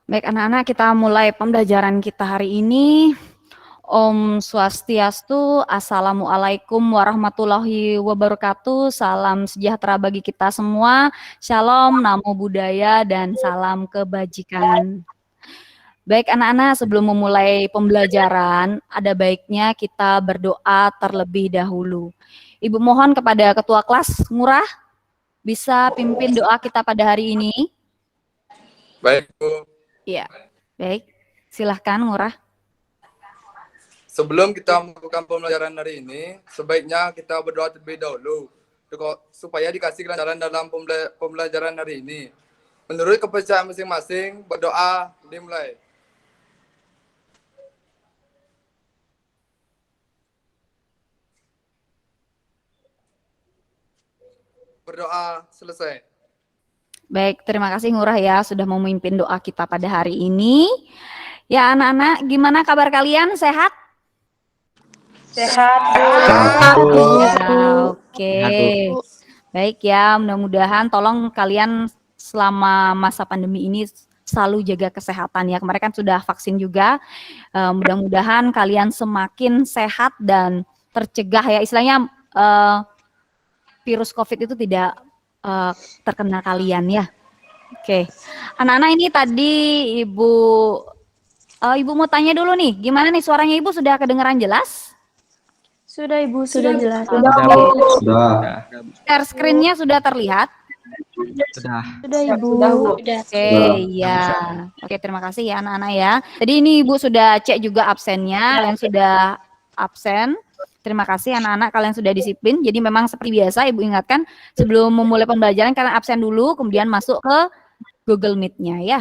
Baik anak-anak, kita mulai pembelajaran kita hari ini. Om Swastiastu, Assalamualaikum warahmatullahi wabarakatuh. Salam sejahtera bagi kita semua. Shalom, namo buddhaya, dan salam kebajikan. Baik anak-anak, sebelum memulai pembelajaran, ada baiknya kita berdoa terlebih dahulu. Ibu mohon kepada Ketua Kelas Ngurah, bisa pimpin doa kita pada hari ini. Baik, Bu. Iya, baik. Silahkan Ngurah. Sebelum kita melakukan pembelajaran hari ini, sebaiknya kita berdoa terlebih dahulu supaya dikasih kelancaran dalam pembelajaran hari ini. Menurut kepercayaan masing-masing, berdoa dimulai. Berdoa selesai. Baik, terima kasih Ngurah ya sudah memimpin doa kita pada hari ini. Ya anak-anak, gimana kabar kalian? Sehat? Sehat, Bu. Ya, oke. Baik ya, mudah-mudahan tolong kalian selama masa pandemi ini selalu jaga kesehatan ya. Kemarin kan sudah vaksin juga. Mudah-mudahan kalian semakin sehat dan tercegah ya. Istilahnya virus COVID itu tidak terkena kalian ya. Oke, anak-anak ini tadi Ibu mau tanya dulu nih, gimana nih suaranya Ibu sudah kedengaran jelas? Sudah, Ibu, sudah jelas. Sudah. Share screen-nya sudah terlihat? Sudah, Ibu. Oke, ya. Oke, terima kasih ya anak-anak ya. Tadi ini Ibu sudah cek juga absennya, kalian sudah absen. Terima kasih anak-anak, kalian sudah disiplin. Jadi memang seperti biasa Ibu ingatkan sebelum memulai pembelajaran kalian absen dulu, kemudian masuk ke Google Meet-nya ya.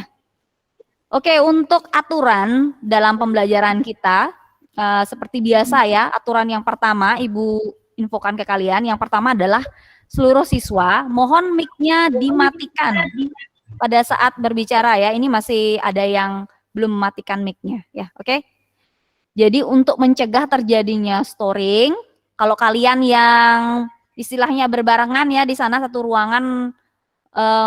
Oke, untuk aturan dalam pembelajaran kita, seperti biasa ya, aturan yang pertama Ibu infokan ke kalian, yang pertama adalah seluruh siswa mohon mic-nya dimatikan pada saat berbicara ya. Ini masih ada yang belum mematikan mic-nya ya, oke? Jadi untuk mencegah terjadinya storing, kalau kalian yang istilahnya berbarengan ya di sana satu ruangan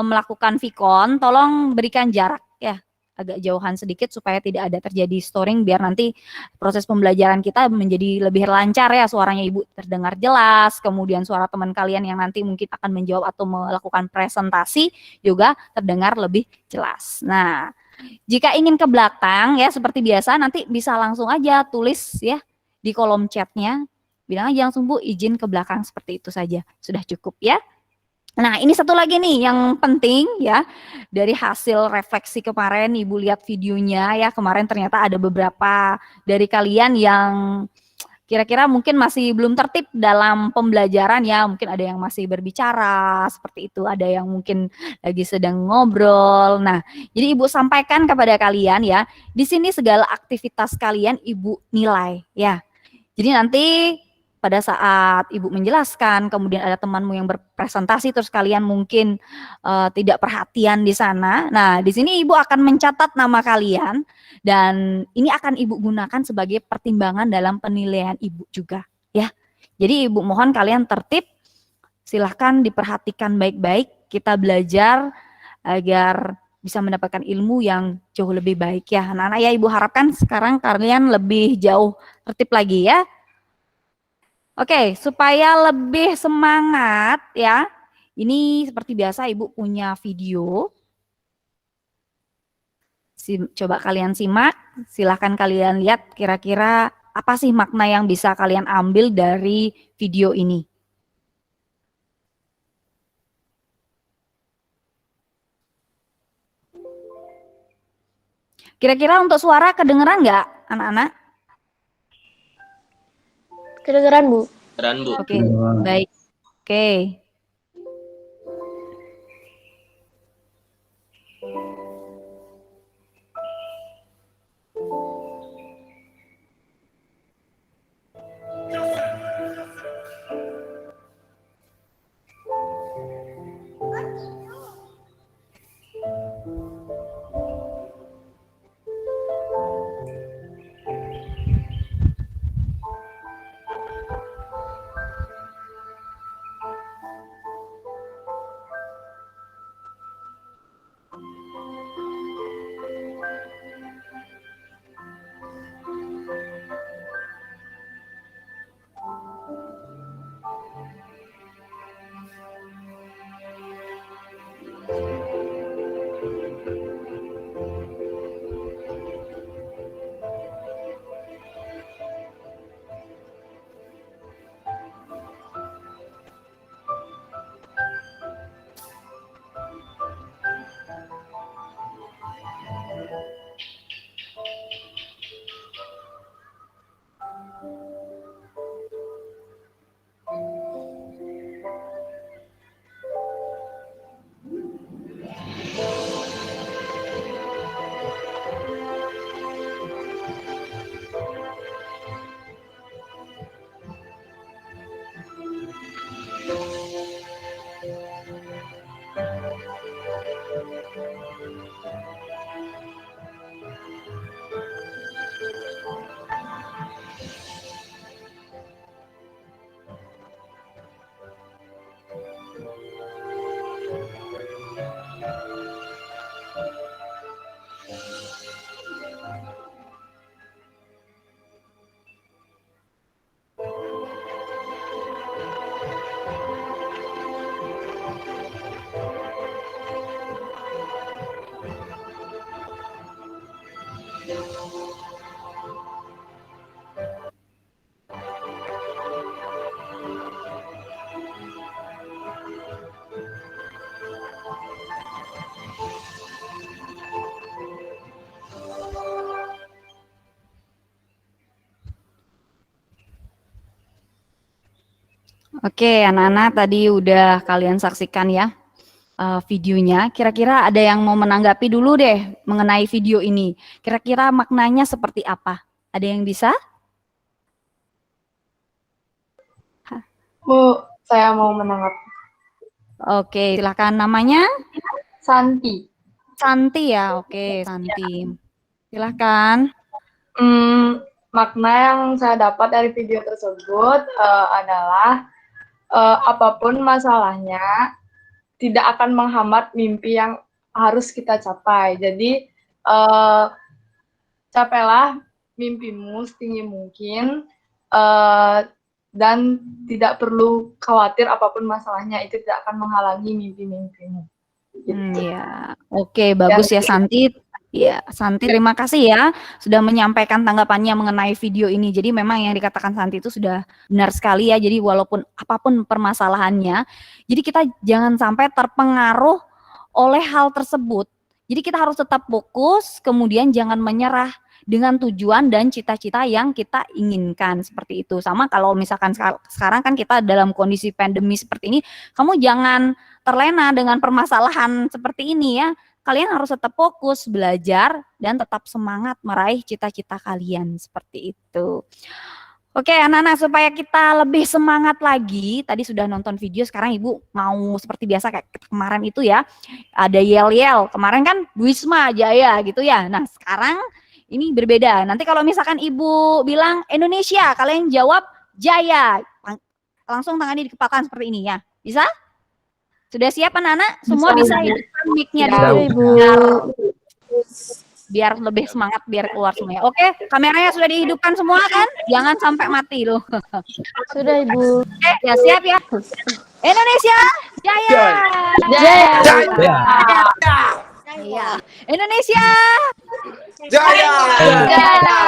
melakukan Vicon, tolong berikan jarak ya, agak jauhan sedikit supaya tidak ada terjadi storing biar nanti proses pembelajaran kita menjadi lebih lancar ya, suaranya Ibu terdengar jelas, kemudian suara teman kalian yang nanti mungkin akan menjawab atau melakukan presentasi juga terdengar lebih jelas. Nah, jika ingin ke belakang ya seperti biasa nanti bisa langsung aja tulis ya di kolom chatnya, bilang aja langsung Bu izin ke belakang seperti itu saja, sudah cukup ya. Nah, ini satu lagi nih yang penting ya, dari hasil refleksi kemarin Ibu lihat videonya ya, kemarin ternyata ada beberapa dari kalian yang kira-kira mungkin masih belum tertib dalam pembelajaran ya, mungkin ada yang masih berbicara seperti itu, ada yang mungkin lagi sedang ngobrol. Nah, jadi Ibu sampaikan kepada kalian ya, di sini segala aktivitas kalian Ibu nilai ya. Jadi nanti pada saat Ibu menjelaskan, kemudian ada temanmu yang berpresentasi, terus kalian mungkin tidak perhatian di sana. Nah, di sini Ibu akan mencatat nama kalian, dan ini akan Ibu gunakan sebagai pertimbangan dalam penilaian Ibu juga, ya. Jadi Ibu mohon kalian tertib, silahkan diperhatikan baik-baik, kita belajar agar bisa mendapatkan ilmu yang jauh lebih baik ya. Anak-anak ya Ibu harapkan sekarang kalian lebih jauh tertib lagi ya. Oke, supaya lebih semangat ya, ini seperti biasa Ibu punya video. Coba kalian simak, silahkan kalian lihat kira-kira apa sih makna yang bisa kalian ambil dari video ini. Kira-kira untuk suara kedengeran nggak anak-anak? Kedengeran, Bu. Oke, baik. Oke. Oke, anak-anak tadi udah kalian saksikan ya videonya. Kira-kira ada yang mau menanggapi dulu deh mengenai video ini. Kira-kira maknanya seperti apa? Ada yang bisa? Bu, saya mau menanggapi. Oke, silakan. Namanya? Santi. Santi ya. Oke, Santi. Silakan. Makna yang saya dapat dari video tersebut adalah apapun masalahnya tidak akan menghambat mimpi yang harus kita capai. Jadi capailah mimpimu setinggi mungkin dan tidak perlu khawatir apapun masalahnya, itu tidak akan menghalangi mimpi-mimpimu. Gitu. Ya, oke, bagus ya Santi. Ya, Santi terima kasih ya sudah menyampaikan tanggapannya mengenai video ini. Jadi memang yang dikatakan Santi itu sudah benar sekali ya. Jadi walaupun apapun permasalahannya, jadi kita jangan sampai terpengaruh oleh hal tersebut. Jadi kita harus tetap fokus, kemudian jangan menyerah dengan tujuan dan cita-cita yang kita inginkan seperti itu. Sama kalau misalkan sekarang kan kita dalam kondisi pandemi seperti ini, kamu jangan terlena dengan permasalahan seperti ini ya. Kalian harus tetap fokus belajar dan tetap semangat meraih cita-cita kalian seperti itu. Oke anak-anak, supaya kita lebih semangat lagi, tadi sudah nonton video, sekarang Ibu mau seperti biasa kayak kemarin itu ya, ada yel-yel, kemarin kan Wisma Jaya gitu ya. Nah sekarang ini berbeda, nanti kalau misalkan Ibu bilang Indonesia, kalian jawab Jaya, langsung tangannya dikepalkan seperti ini ya, bisa? Sudah siap anak-anak? Semua bisa hidupkan mic-nya dulu. Ibu. Biar lebih semangat, biar keluar semuanya. Oke, kameranya sudah dihidupkan semua kan? Jangan sampai mati loh. Sudah Ibu. Ya siap ya. Indonesia Jaya. Jaya. Iya. Indonesia Jaya. Jaya.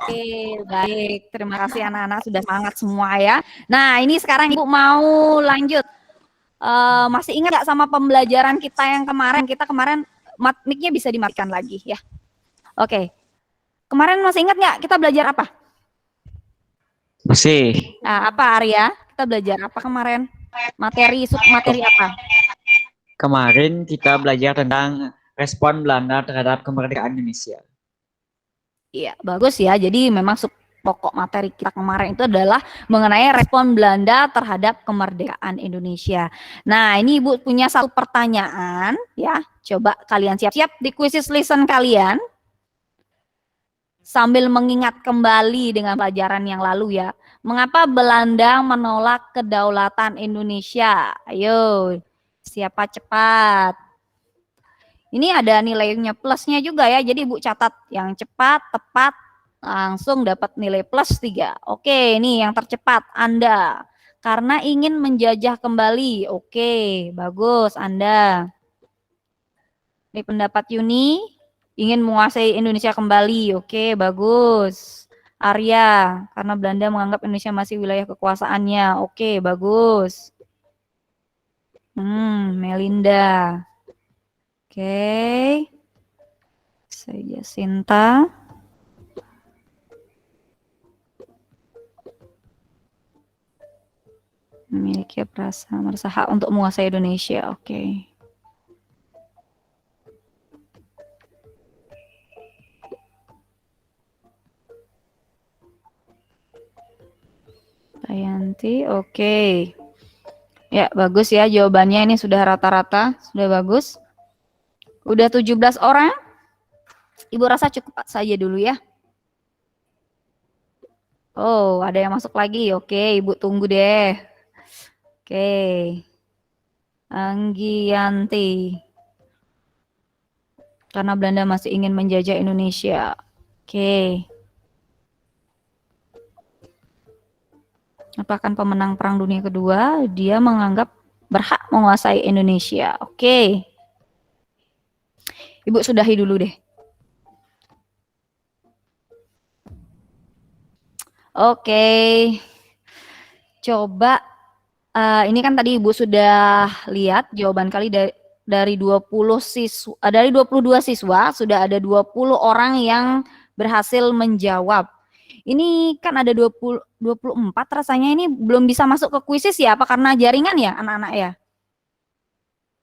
Oke, baik. Terima kasih anak-anak sudah semangat semua ya. Nah, ini sekarang Ibu mau lanjut. Masih ingat nggak sama pembelajaran kita yang kemarin? Kita kemarin mic-nya bisa dimatikan lagi ya. Oke. Kemarin masih ingat nggak kita belajar apa? Masih. Nah, apa Arya? Kita belajar apa kemarin? Materi, submateri apa? Kemarin kita belajar tentang respon Belanda terhadap kemerdekaan Indonesia. Iya, bagus ya. Jadi memang pokok materi kita kemarin itu adalah mengenai respon Belanda terhadap kemerdekaan Indonesia. Nah, ini Ibu punya satu pertanyaan ya. Coba kalian siap-siap di quizzes listen kalian. Sambil mengingat kembali dengan pelajaran yang lalu ya. Mengapa Belanda menolak kedaulatan Indonesia? Ayo, siapa cepat? Ini ada nilainya plusnya juga ya. Jadi Ibu catat yang cepat, tepat, langsung dapat nilai plus 3. Oke, ini yang tercepat Anda. Karena ingin menjajah kembali. Oke, bagus Anda. Ini pendapat Yuni, ingin menguasai Indonesia kembali. Oke, bagus. Arya, karena Belanda menganggap Indonesia masih wilayah kekuasaannya. Oke, bagus. Melinda. Oke. Saya Sinta. Memiliki merasa hak untuk menguasai Indonesia. Oke. Tayanti, oke. Ya, bagus ya jawabannya, ini sudah rata-rata, sudah bagus. Udah 17 orang. Ibu rasa cukup saja dulu ya. Oh, ada yang masuk lagi. Oke, Ibu tunggu deh. Oke. Anggianti. Karena Belanda masih ingin menjajah Indonesia. Oke. Merupakan pemenang Perang Dunia Kedua, dia menganggap berhak menguasai Indonesia. Oke. Ibu sudahi dulu deh. Oke. Coba, ini kan tadi Ibu sudah lihat jawaban kali dari 20 siswa, dari 22 siswa, sudah ada 20 orang yang berhasil menjawab. Ini kan ada 24 rasanya, ini belum bisa masuk ke kuisis ya? Apa karena jaringan ya anak-anak ya?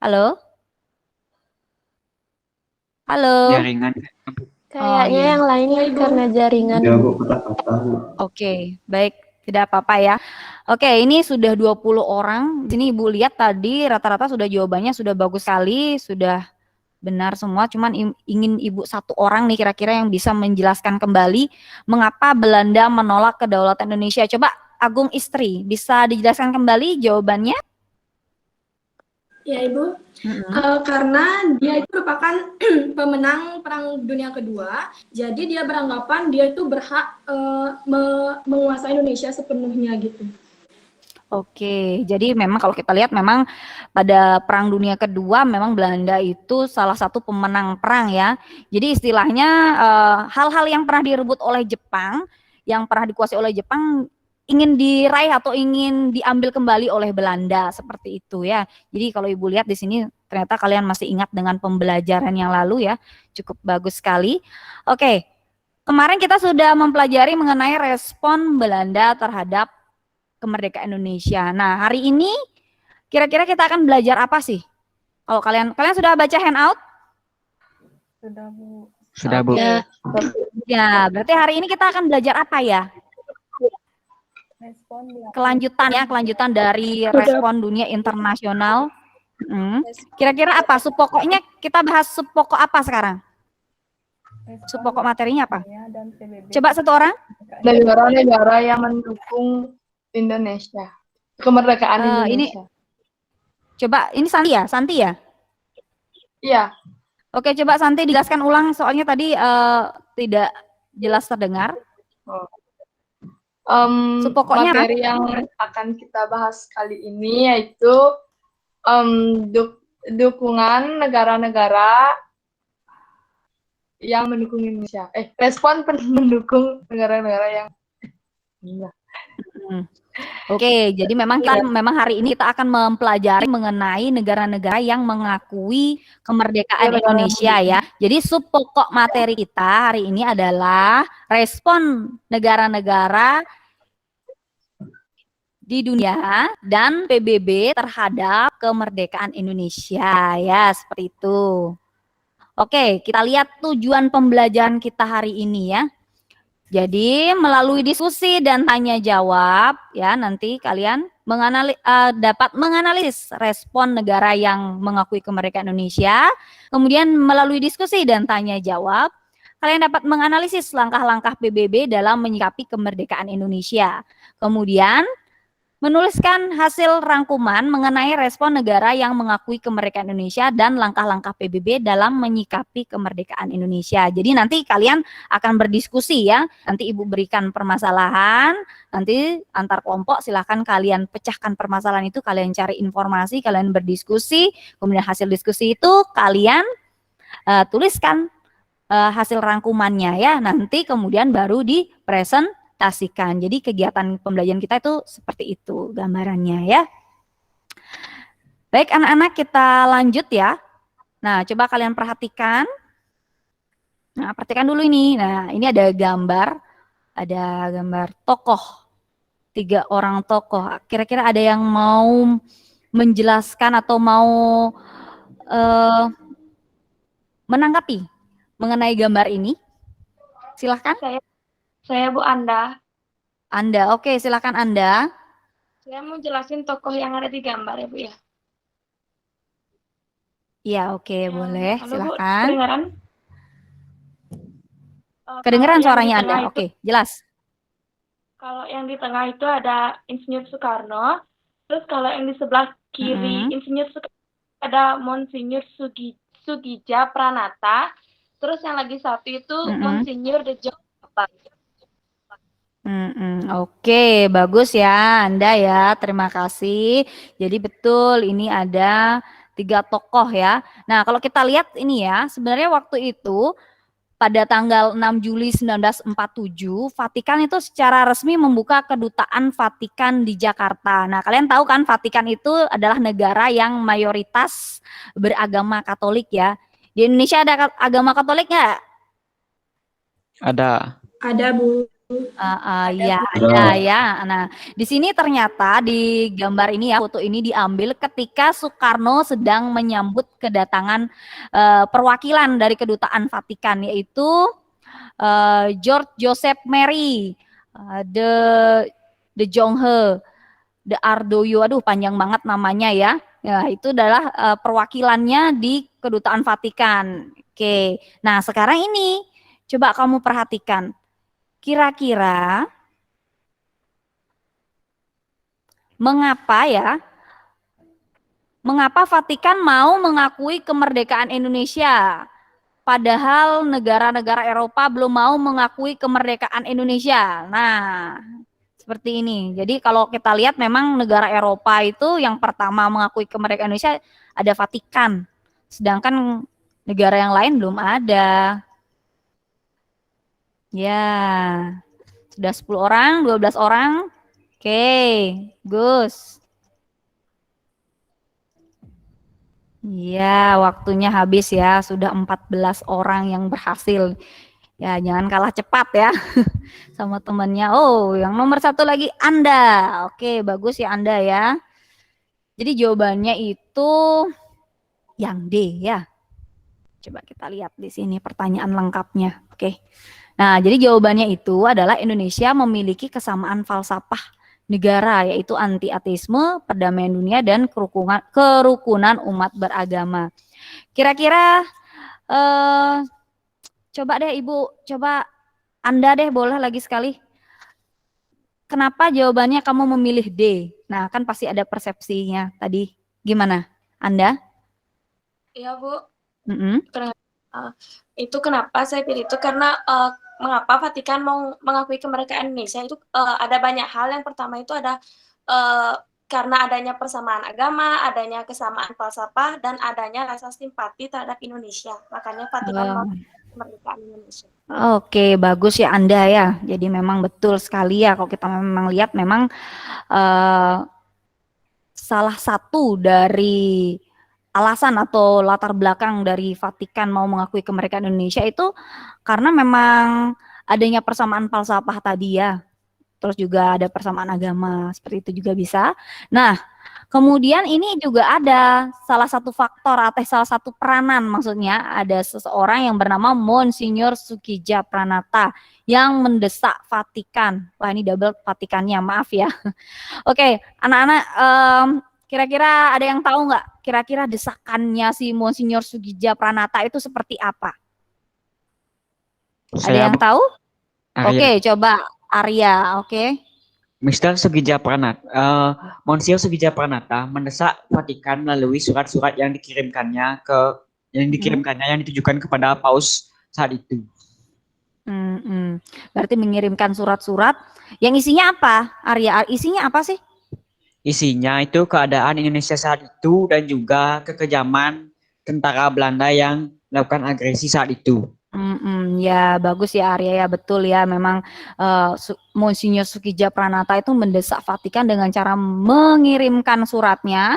Halo? Halo? Jaringan. Kayaknya iya. yang lain karena jaringan. Dia kok kata-kata. Oke, baik. Tidak apa-apa ya. Oke, ini sudah 20 orang. Sini Ibu lihat tadi rata-rata sudah jawabannya sudah bagus sekali, sudah benar semua. Cuman ingin Ibu satu orang nih kira-kira yang bisa menjelaskan kembali mengapa Belanda menolak kedaulatan Indonesia. Coba Agung Istri, bisa dijelaskan kembali jawabannya? Ya, Ibu. Karena dia itu merupakan pemenang Perang Dunia Kedua, jadi dia beranggapan dia itu berhak menguasai Indonesia sepenuhnya gitu. Oke, jadi memang kalau kita lihat memang pada Perang Dunia Kedua memang Belanda itu salah satu pemenang perang ya. Jadi istilahnya hal-hal yang pernah direbut oleh Jepang, yang pernah dikuasai oleh Jepang ingin diraih atau ingin diambil kembali oleh Belanda seperti itu ya. Jadi kalau Ibu lihat di sini ternyata kalian masih ingat dengan pembelajaran yang lalu ya. Cukup bagus sekali. Oke. Kemarin kita sudah mempelajari mengenai respon Belanda terhadap kemerdekaan Indonesia. Nah, hari ini kira-kira kita akan belajar apa sih? Kalau kalian sudah baca handout? Sudah, Bu. Sudah, Bu. Ya, berarti hari ini kita akan belajar apa ya? Kelanjutan dari respon dunia internasional. Kira-kira apa? Subpokoknya kita bahas subpokok apa sekarang? Subpokok materinya apa? Coba satu orang. Negara-negara yang mendukung Indonesia, kemerdekaan Indonesia. Coba ini Santi ya? Santi ya? Iya. Oke, coba Santi dijelaskan ulang soalnya tadi tidak jelas terdengar. Pokoknya materi yang akan kita bahas kali ini yaitu dukungan negara-negara yang mendukung Indonesia. Respon mendukung negara-negara yang Oke, jadi memang hari ini kita akan mempelajari mengenai negara-negara yang mengakui kemerdekaan Indonesia ya. Jadi subpokok materi kita hari ini adalah respon negara-negara di dunia dan PBB terhadap kemerdekaan Indonesia ya, seperti itu. Oke, kita lihat tujuan pembelajaran kita hari ini ya. Jadi melalui diskusi dan tanya jawab ya, nanti kalian dapat menganalisis respon negara yang mengakui kemerdekaan Indonesia. Kemudian melalui diskusi dan tanya jawab, kalian dapat menganalisis langkah-langkah PBB dalam menyikapi kemerdekaan Indonesia. Kemudian Menuliskan hasil rangkuman mengenai respon negara yang mengakui kemerdekaan Indonesia dan langkah-langkah PBB dalam menyikapi kemerdekaan Indonesia. Jadi nanti kalian akan berdiskusi ya. Nanti Ibu berikan permasalahan, nanti antar kelompok silahkan kalian pecahkan permasalahan itu, kalian cari informasi, kalian berdiskusi, kemudian hasil diskusi itu kalian tuliskan hasil rangkumannya ya. Nanti kemudian baru dipresentasikan. Jadi kegiatan pembelajaran kita itu seperti itu gambarannya ya. Baik anak-anak, kita lanjut ya. Nah, coba kalian perhatikan. Nah, perhatikan dulu ini. Nah, ini ada gambar tokoh. 3 orang tokoh. Kira-kira ada yang mau menjelaskan atau mau menanggapi mengenai gambar ini? Silahkan. Saya Bu Anda. Anda, oke, silakan Anda. Saya mau jelasin tokoh yang ada di gambar ya Bu ya. Iya, oke, boleh, Halo, Bu, silakan. kedengaran? Kedengeran Kalau yang suaranya di Anda, tengah oke, jelas. Kalau yang di tengah itu ada Insinyur Soekarno, terus kalau yang di sebelah kiri Insinyur Soekarno ada Monsinyur Sugija Pranata, terus yang lagi satu itu Monsinyur De Jong. Oke, bagus ya Anda ya, terima kasih. Jadi betul ini ada 3 tokoh ya. Nah kalau kita lihat ini ya, sebenarnya waktu itu pada tanggal 6 Juli 1947, Vatikan itu secara resmi membuka kedutaan Vatikan di Jakarta. Nah kalian tahu kan Vatikan itu adalah negara yang mayoritas beragama Katolik ya. Di Indonesia ada agama Katolik nggak? Ada. Ada Bu. Ya, ada ya. Nah, di sini ternyata di gambar ini ya, foto ini diambil ketika Soekarno sedang menyambut kedatangan perwakilan dari kedutaan Vatikan, yaitu George Joseph Mary, De Jonghe, De Ardoyo, aduh panjang banget namanya ya. Ya, itu adalah perwakilannya di kedutaan Vatikan. Oke, nah sekarang ini coba kamu perhatikan. Kira-kira mengapa Vatikan mau mengakui kemerdekaan Indonesia, padahal negara-negara Eropa belum mau mengakui kemerdekaan Indonesia? Nah, seperti ini. Jadi kalau kita lihat memang negara Eropa itu yang pertama mengakui kemerdekaan Indonesia ada Vatikan, sedangkan negara yang lain belum ada. Ya, sudah 10 orang, 12 orang. Oke, Gus. Ya, waktunya habis ya. Sudah 14 orang yang berhasil. Ya, jangan kalah cepat ya sama temannya. Oh, yang nomor 1 lagi Anda. Oke, bagus ya Anda ya. Jadi jawabannya itu yang D ya. Coba kita lihat di sini pertanyaan lengkapnya. Oke. Nah, jadi jawabannya itu adalah Indonesia memiliki kesamaan falsafah negara, yaitu anti-ateisme, perdamaian dunia, dan kerukunan umat beragama. Kira-kira, coba deh Ibu, coba Anda deh boleh lagi sekali. Kenapa jawabannya kamu memilih D? Nah, kan pasti ada persepsinya tadi. Gimana, Anda? Iya Bu. Mm-mm. Itu kenapa saya pilih itu karena mengapa Vatikan mau mengakui kemerdekaan Indonesia itu ada banyak hal. Yang pertama itu ada karena adanya persamaan agama, adanya kesamaan falsafah, dan adanya rasa simpati terhadap Indonesia. Makanya Vatikan mau kemerdekaan Indonesia. Oke, bagus ya Anda ya. Jadi memang betul sekali ya kalau kita memang lihat memang salah satu dari alasan atau latar belakang dari Vatikan mau mengakui kemerdekaan Indonesia itu karena memang adanya persamaan falsafah tadi ya. Terus juga ada persamaan agama, seperti itu juga bisa. Nah, kemudian ini juga ada salah satu faktor atau salah satu peranan, maksudnya ada seseorang yang bernama Monsinyur Sugija Pranata yang mendesak Vatikan. Wah, ini double Vatikannya, maaf ya. Oke, anak-anak, kira-kira ada yang tahu nggak? Kira-kira desakannya si Monsinyur Sugija Pranata itu seperti apa? Ada yang tahu? Arya. Oke, coba Arya, oke. Mr. Sugija Pranata, Monsieur Sugija Pranata mendesak Vatikan melalui surat-surat yang dikirimkannya yang ditujukan kepada Paus saat itu. Berarti mengirimkan surat-surat yang isinya apa, Arya? Isinya apa sih? Isinya itu keadaan Indonesia saat itu dan juga kekejaman tentara Belanda yang melakukan agresi saat itu. Ya bagus ya Arya ya, betul ya, memang Monsinyur Sukija Pranata itu mendesak Vatikan dengan cara mengirimkan suratnya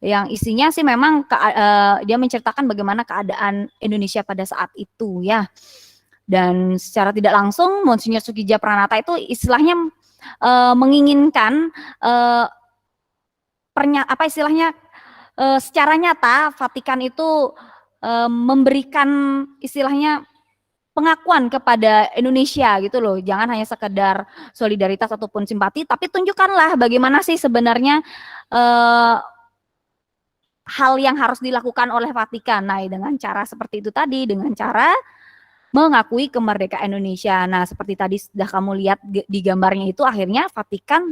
yang isinya sih memang dia menceritakan bagaimana keadaan Indonesia pada saat itu ya. Dan secara tidak langsung Monsinyur Sukija Pranata itu istilahnya menginginkan secara nyata Vatikan itu memberikan istilahnya pengakuan kepada Indonesia gitu loh. Jangan hanya sekedar solidaritas ataupun simpati, tapi tunjukkanlah bagaimana sih sebenarnya hal yang harus dilakukan oleh Vatikan. Nah, dengan cara seperti itu tadi, dengan cara mengakui kemerdekaan Indonesia. Nah, seperti tadi sudah kamu lihat di gambarnya itu, akhirnya Vatikan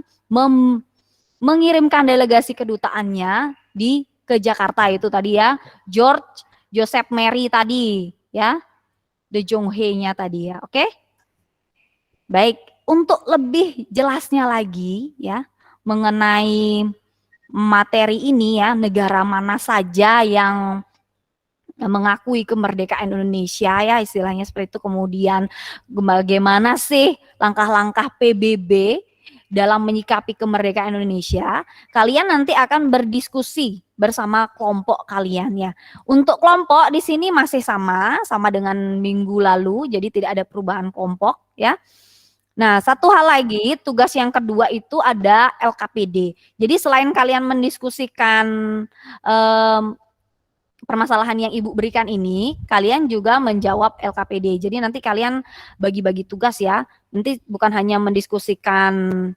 mengirimkan delegasi kedutaannya ke Jakarta itu tadi ya, George Joseph Mary tadi ya, De Jonghe-nya tadi ya, oke? Baik, untuk lebih jelasnya lagi ya mengenai materi ini ya, negara mana saja yang mengakui kemerdekaan Indonesia ya, istilahnya seperti itu. Kemudian bagaimana sih langkah-langkah PBB dalam menyikapi kemerdekaan Indonesia? Kalian nanti akan berdiskusi bersama kelompok kalian ya. Untuk kelompok di sini masih sama dengan minggu lalu, jadi tidak ada perubahan kelompok ya. Nah, satu hal lagi, tugas yang kedua itu ada LKPD. Jadi selain kalian mendiskusikan permasalahan yang Ibu berikan ini, kalian juga menjawab LKPD. Jadi nanti kalian bagi-bagi tugas ya. Nanti bukan hanya mendiskusikan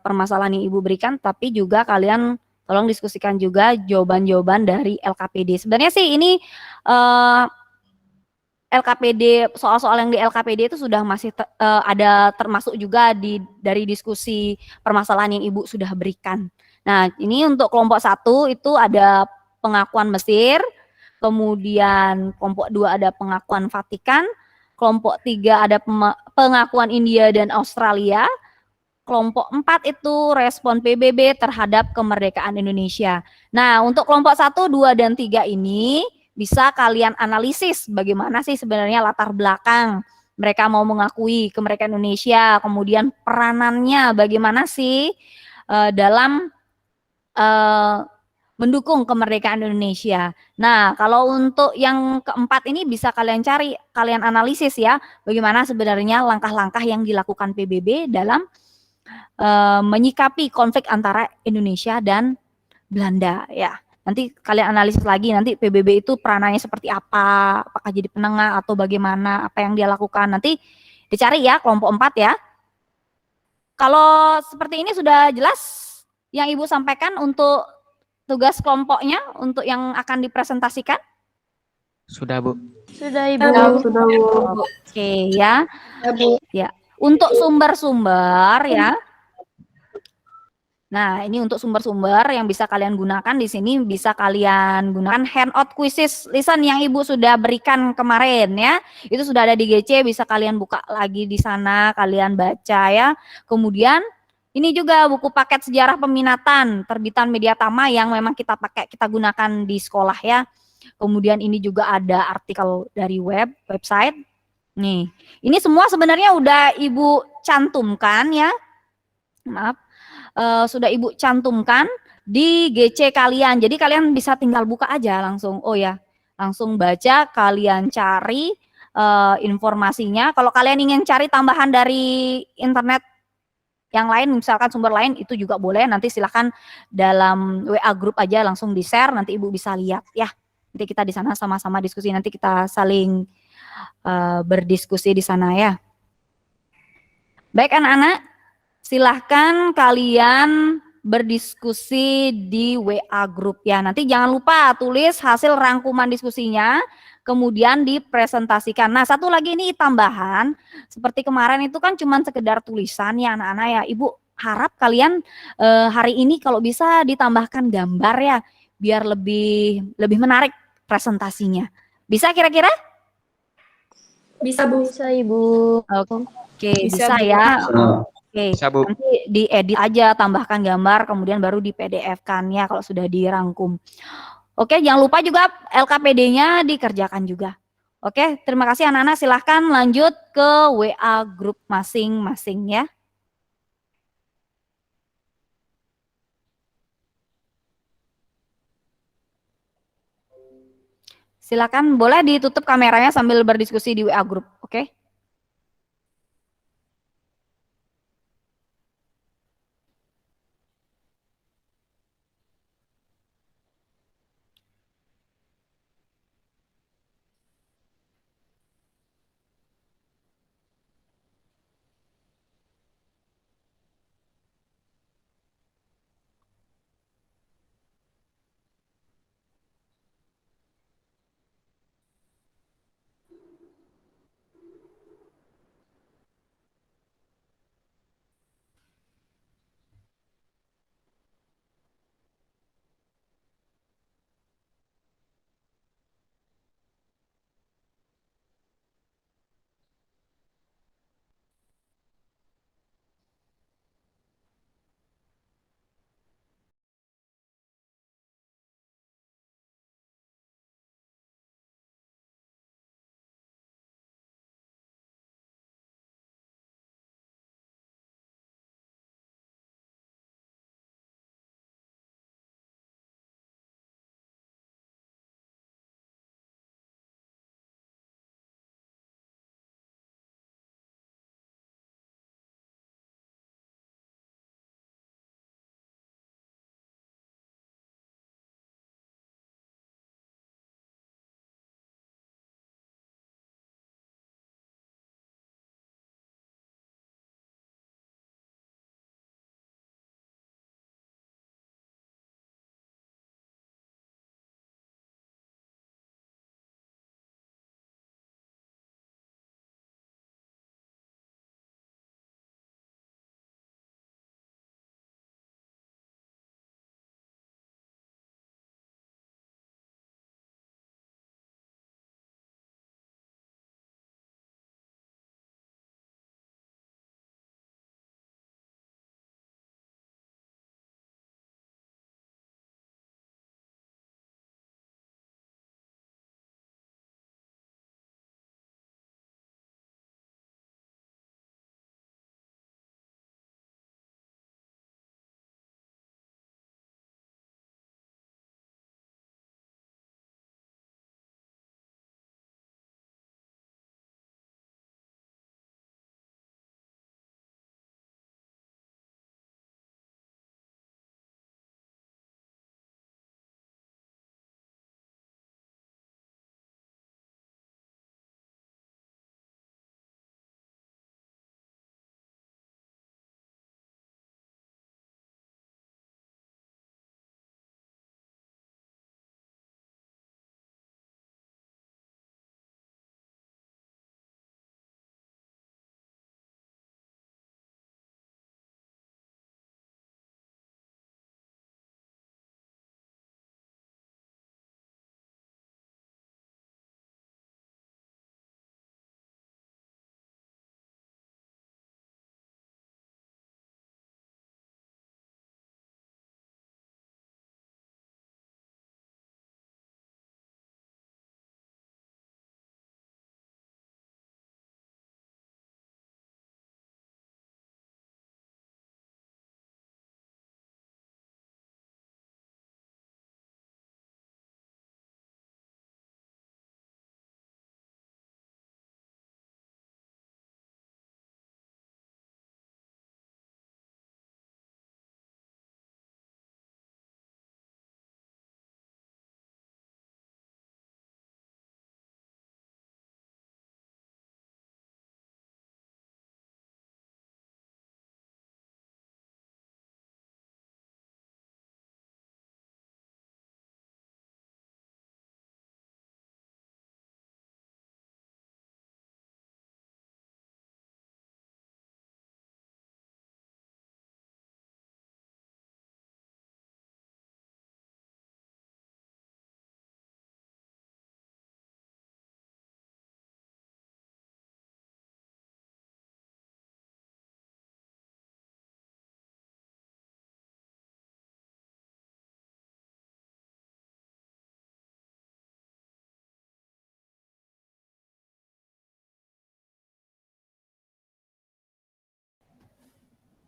permasalahan yang Ibu berikan, tapi juga kalian tolong diskusikan juga jawaban-jawaban dari LKPD. Sebenarnya sih ini LKPD, soal-soal yang di LKPD itu sudah masih ada termasuk juga dari diskusi permasalahan yang Ibu sudah berikan. Nah, ini untuk kelompok 1 itu ada pengakuan Mesir, kemudian kelompok 2 ada pengakuan Vatikan, kelompok 3 ada pengakuan India dan Australia, kelompok 4 itu respon PBB terhadap kemerdekaan Indonesia. Nah, untuk kelompok 1, 2, dan 3 ini bisa kalian analisis bagaimana sih sebenarnya latar belakang mereka mau mengakui kemerdekaan Indonesia, kemudian peranannya bagaimana sih dalam mendukung kemerdekaan Indonesia. Nah, kalau untuk yang keempat ini bisa kalian cari, kalian analisis ya, bagaimana sebenarnya langkah-langkah yang dilakukan PBB dalam menyikapi konflik antara Indonesia dan Belanda ya. Nanti kalian analisis lagi, nanti PBB itu peranannya seperti apa, apakah jadi penengah atau bagaimana, apa yang dia lakukan. Nanti dicari ya kelompok 4 ya. Kalau seperti ini sudah jelas yang Ibu sampaikan untuk tugas kelompoknya, untuk yang akan dipresentasikan? Sudah, Bu. Sudah, Ibu. Sudah, Bu. Oke ya. Ya, Bu. Ya, untuk sumber-sumber ya. Nah, ini untuk sumber-sumber yang bisa kalian gunakan di sini, bisa kalian gunakan handout quizzes listen yang Ibu sudah berikan kemarin ya. Itu sudah ada di GC, bisa kalian buka lagi di sana, kalian baca ya. Kemudian ini juga buku paket sejarah peminatan terbitan Mediatama yang memang kita gunakan di sekolah ya. Kemudian ini juga ada artikel dari website. Nih, ini semua sebenarnya udah Ibu cantumkan ya. Maaf. Sudah Ibu cantumkan di GC kalian. Jadi kalian bisa tinggal buka aja langsung. Oh ya, langsung baca, kalian cari informasinya. Kalau kalian ingin cari tambahan dari internet yang lain, misalkan sumber lain, itu juga boleh. Nanti silahkan dalam WA group aja langsung di-share, nanti Ibu bisa lihat ya. Nanti kita di sana sama-sama diskusi, nanti kita saling berdiskusi di sana ya. Baik anak-anak. Silahkan kalian berdiskusi di WA group ya. Nanti jangan lupa tulis hasil rangkuman diskusinya, kemudian dipresentasikan. Nah, satu lagi ini tambahan, seperti kemarin itu kan cuma sekedar tulisan ya anak-anak ya. Ibu harap kalian hari ini kalau bisa ditambahkan gambar ya, biar lebih menarik presentasinya. Bisa kira-kira? Bisa, Bu. Bisa Ibu. Oke, Bisa, bisa Bu. ya. Bisa. Oke, Bisa, Bu. nanti diedit aja, tambahkan gambar, kemudian baru di PDF-kan ya kalau sudah dirangkum. Oke, jangan lupa juga LKPD-nya dikerjakan juga. Oke, terima kasih anak-anak. Silahkan lanjut ke WA grup masing-masing ya. Silakan, boleh ditutup kameranya sambil berdiskusi di WA grup, oke?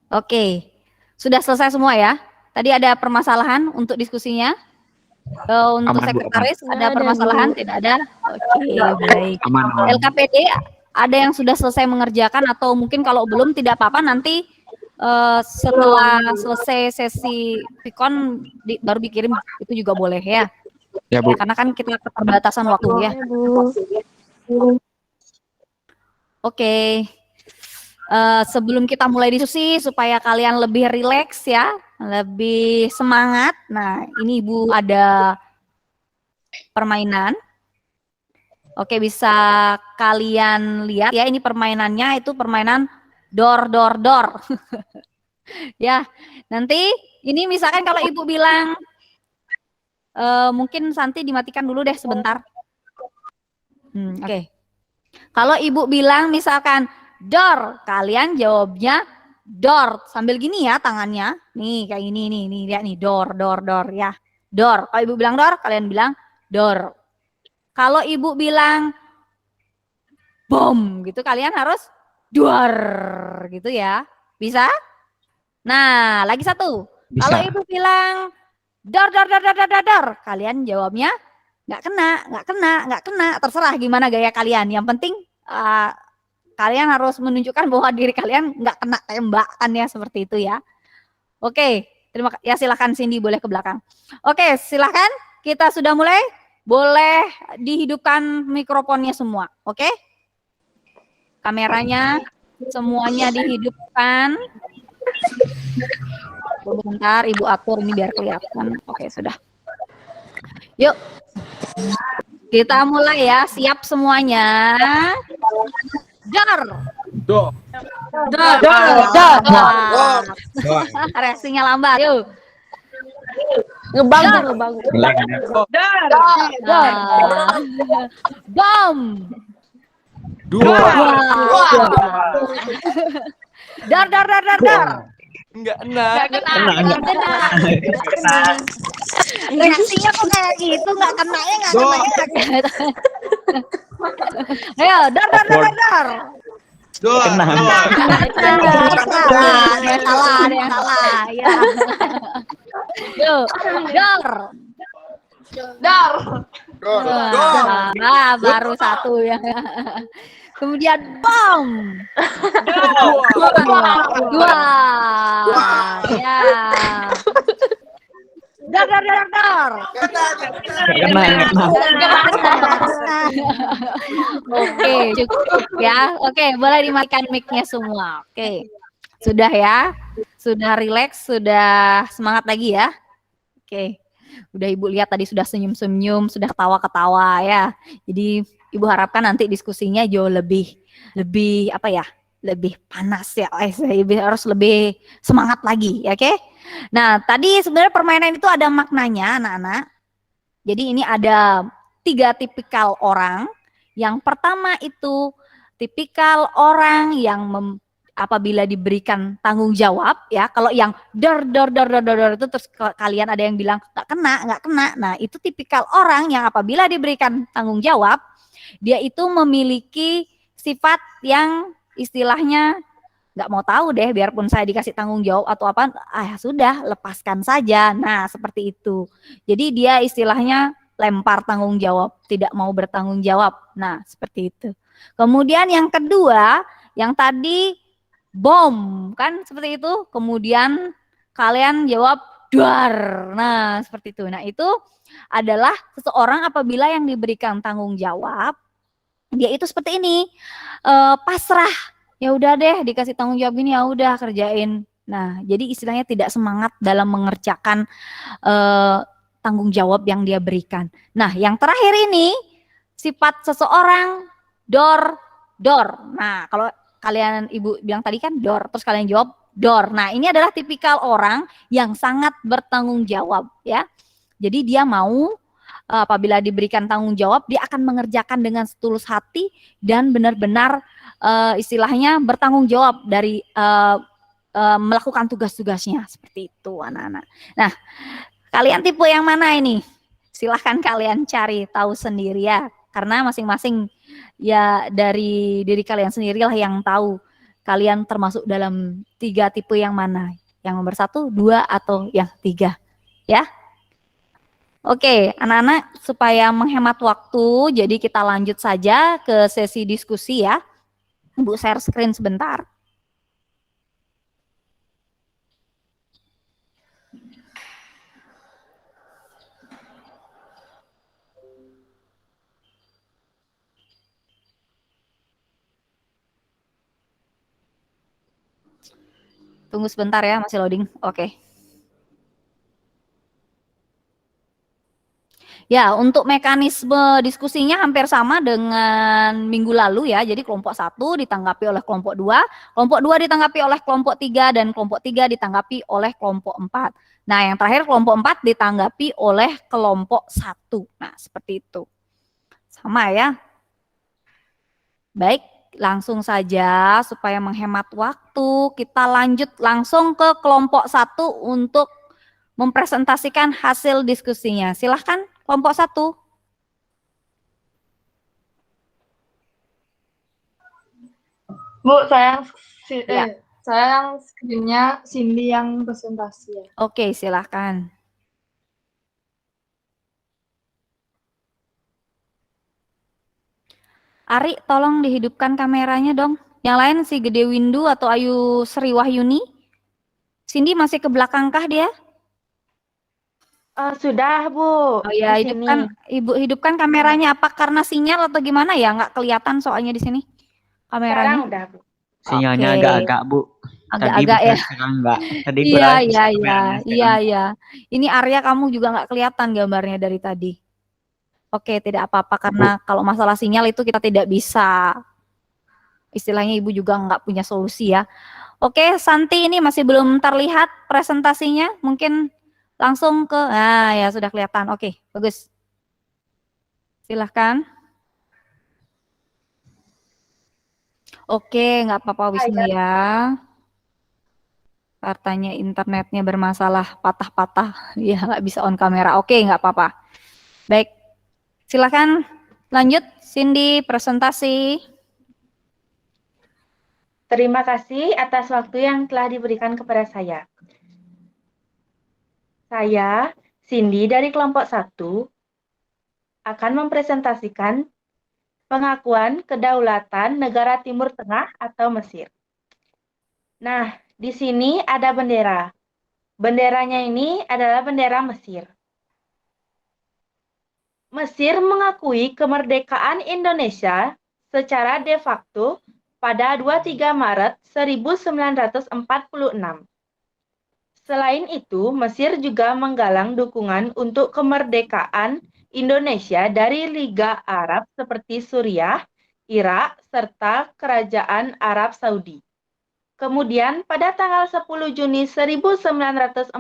Oke, sudah selesai semua ya. Tadi ada permasalahan untuk diskusinya. Untuk Aman, Bu, sekretaris aman. ada Ada, permasalahan? Bu. Tidak ada. Oke, baik. Aman. LKPD ada yang sudah selesai mengerjakan atau mungkin kalau belum tidak apa-apa nanti setelah selesai sesi Vicon baru dikirim itu juga boleh ya. Ya, Bu. Karena kan kita keterbatasan waktu ya. Oke. Sebelum kita mulai diskusi supaya kalian lebih rileks ya, lebih semangat. Nah, ini Ibu ada permainan. Oke, bisa kalian lihat ya, ini permainannya itu permainan door. Ya, nanti ini misalkan kalau Ibu bilang, mungkin Santi dimatikan dulu deh sebentar. Oke. Kalau Ibu bilang misalkan door, kalian jawabnya door sambil gini ya tangannya. Nih kayak ini nih lihat nih door ya. Door. Kalau Ibu bilang door, kalian bilang door. Kalau Ibu bilang bom gitu kalian harus duar gitu ya. Bisa? Nah, lagi satu. Bisa. Kalau Ibu bilang door, kalian jawabnya nggak kena, terserah gimana gaya kalian. Yang penting kalian harus menunjukkan bahwa diri kalian nggak kena tembakan ya, seperti itu ya. Oke, terima kasih. Ya silakan Cindy boleh ke belakang. Oke, silakan. Kita sudah mulai. Boleh dihidupkan mikrofonnya semua. Oke? Kameranya semuanya dihidupkan. Bentar, Ibu atur ini biar kelihatan. Oke, sudah. Yuk. Kita mulai ya. Siap semuanya. Door. Reaksinya lambat. Yuk. Ngebagus. Bom. Dua. Dar. Enggak kena. Reaksinya kok kayak gitu, nggak kena. Ayo, dar. Kena. Ada yang salah. Ya. Yuk, dar. Baru satu ya. Kemudian bom. Dua. Ya. Dar. Kena. Oke, cukup ya. Oke, boleh dimatikan mic-nya semua. Oke. Sudah ya. Sudah rileks, sudah semangat lagi ya. Oke. Udah Ibu lihat tadi sudah senyum-senyum, sudah ketawa-ketawa ya. Jadi Ibu harapkan nanti diskusinya jauh lebih apa ya? Lebih panas ya. Harus lebih semangat lagi, ya, oke? Nah, tadi sebenarnya permainan itu ada maknanya, anak-anak. Jadi ini ada 3 tipikal orang. Yang pertama itu tipikal orang yang apabila diberikan tanggung jawab ya, kalau yang dor itu terus kalian ada yang bilang nggak kena. Nah, itu tipikal orang yang apabila diberikan tanggung jawab, dia itu memiliki sifat yang istilahnya nggak mau tahu deh, biarpun saya dikasih tanggung jawab atau apa, sudah lepaskan saja. Nah, seperti itu. Jadi dia istilahnya lempar tanggung jawab, tidak mau bertanggung jawab. Nah, seperti itu. Kemudian yang kedua, yang tadi bom, kan seperti itu. Kemudian kalian jawab duar. Nah, seperti itu. Nah, itu adalah seseorang apabila yang diberikan tanggung jawab, dia itu seperti ini, pasrah. Ya udah deh, dikasih tanggung jawab ini, ya udah kerjain. Nah, jadi istilahnya tidak semangat dalam mengerjakan tanggung jawab yang dia berikan. Nah, yang terakhir ini sifat seseorang dor. Nah, kalau kalian Ibu bilang tadi kan dor, terus kalian jawab dor. Nah, ini adalah tipikal orang yang sangat bertanggung jawab ya. Jadi dia mau apabila diberikan tanggung jawab, dia akan mengerjakan dengan setulus hati dan benar-benar istilahnya bertanggung jawab dari melakukan tugas-tugasnya, seperti itu anak-anak. Nah, kalian tipe yang mana ini? Silahkan kalian cari tahu sendiri ya, karena masing-masing ya dari diri kalian sendirilah yang tahu kalian termasuk dalam 3 tipe yang mana? Yang nomor 1, 2, atau yang 3? Ya. Oke, anak-anak, supaya menghemat waktu, jadi kita lanjut saja ke sesi diskusi ya. Ibu share screen sebentar. Tunggu sebentar ya, masih loading. Oke. Ya, untuk mekanisme diskusinya hampir sama dengan minggu lalu ya. Jadi kelompok 1 ditanggapi oleh kelompok 2, kelompok 2 ditanggapi oleh kelompok 3, dan kelompok 3 ditanggapi oleh kelompok 4. Nah, yang terakhir kelompok 4 ditanggapi oleh kelompok 1. Nah, seperti itu. Sama ya. Baik, langsung saja supaya menghemat waktu, kita lanjut langsung ke kelompok 1 untuk mempresentasikan hasil diskusinya. Silahkan kelompok 1. Bu, saya Ya. yang screen-nya Cindy yang presentasi ya. Oke, silahkan. Ari, tolong dihidupkan kameranya dong. Yang lain si Gede Windu atau Ayu Sri Wahyuni. Cindy masih ke belakangkah dia? Sudah, Bu. Oh ya, Di hidupkan, sini. Ibu hidupkan kameranya. Apa karena sinyal atau gimana ya? Nggak kelihatan soalnya di sini kameranya. Sekarang udah, Bu. Sinyalnya Oke. agak-agak, Bu. Tadi Agak-agak bisa, ya. sekarang enggak. Tadi Iya, kurang iya, bisa iya, kameranya iya, sekarang. iya. Ini Arya kamu juga nggak kelihatan gambarnya dari tadi. Oke, tidak apa-apa karena kalau masalah sinyal itu kita tidak bisa. Istilahnya ibu juga nggak punya solusi ya. Oke, Santi ini masih belum terlihat presentasinya. Mungkin langsung ke, nah ya sudah kelihatan. Oke, bagus. Silahkan. Oke, nggak apa-apa Wisnu ya. Katanya internetnya bermasalah, patah-patah. Ya, nggak bisa on kamera. Oke, nggak apa-apa. Baik, silakan lanjut Cindy presentasi. Terima kasih atas waktu yang telah diberikan kepada saya. Saya, Cindy dari kelompok 1, akan mempresentasikan pengakuan kedaulatan negara Timur Tengah atau Mesir. Nah, di sini ada bendera. Benderanya ini adalah bendera Mesir. Mesir mengakui kemerdekaan Indonesia secara de facto pada 23 Maret 1946. Selain itu, Mesir juga menggalang dukungan untuk kemerdekaan Indonesia dari Liga Arab seperti Suriah, Irak, serta Kerajaan Arab Saudi. Kemudian pada tanggal 10 Juni 1947,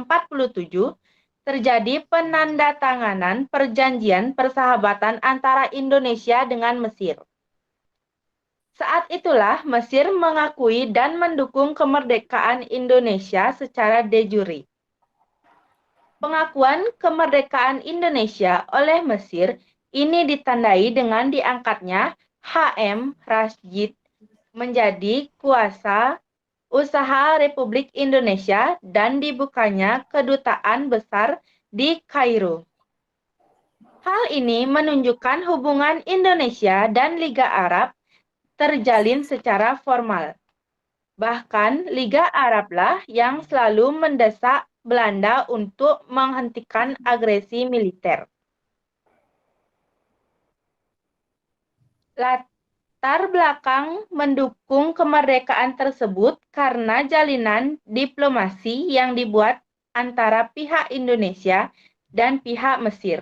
terjadi penandatanganan perjanjian persahabatan antara Indonesia dengan Mesir. Saat itulah Mesir mengakui dan mendukung kemerdekaan Indonesia secara de jure. Pengakuan kemerdekaan Indonesia oleh Mesir ini ditandai dengan diangkatnya H.M. Rasjid menjadi kuasa usaha Republik Indonesia dan dibukanya kedutaan besar di Kairo. Hal ini menunjukkan hubungan Indonesia dan Liga Arab terjalin secara formal. Bahkan Liga Arablah yang selalu mendesak Belanda untuk menghentikan agresi militer. Latar belakang mendukung kemerdekaan tersebut karena jalinan diplomasi yang dibuat antara pihak Indonesia dan pihak Mesir.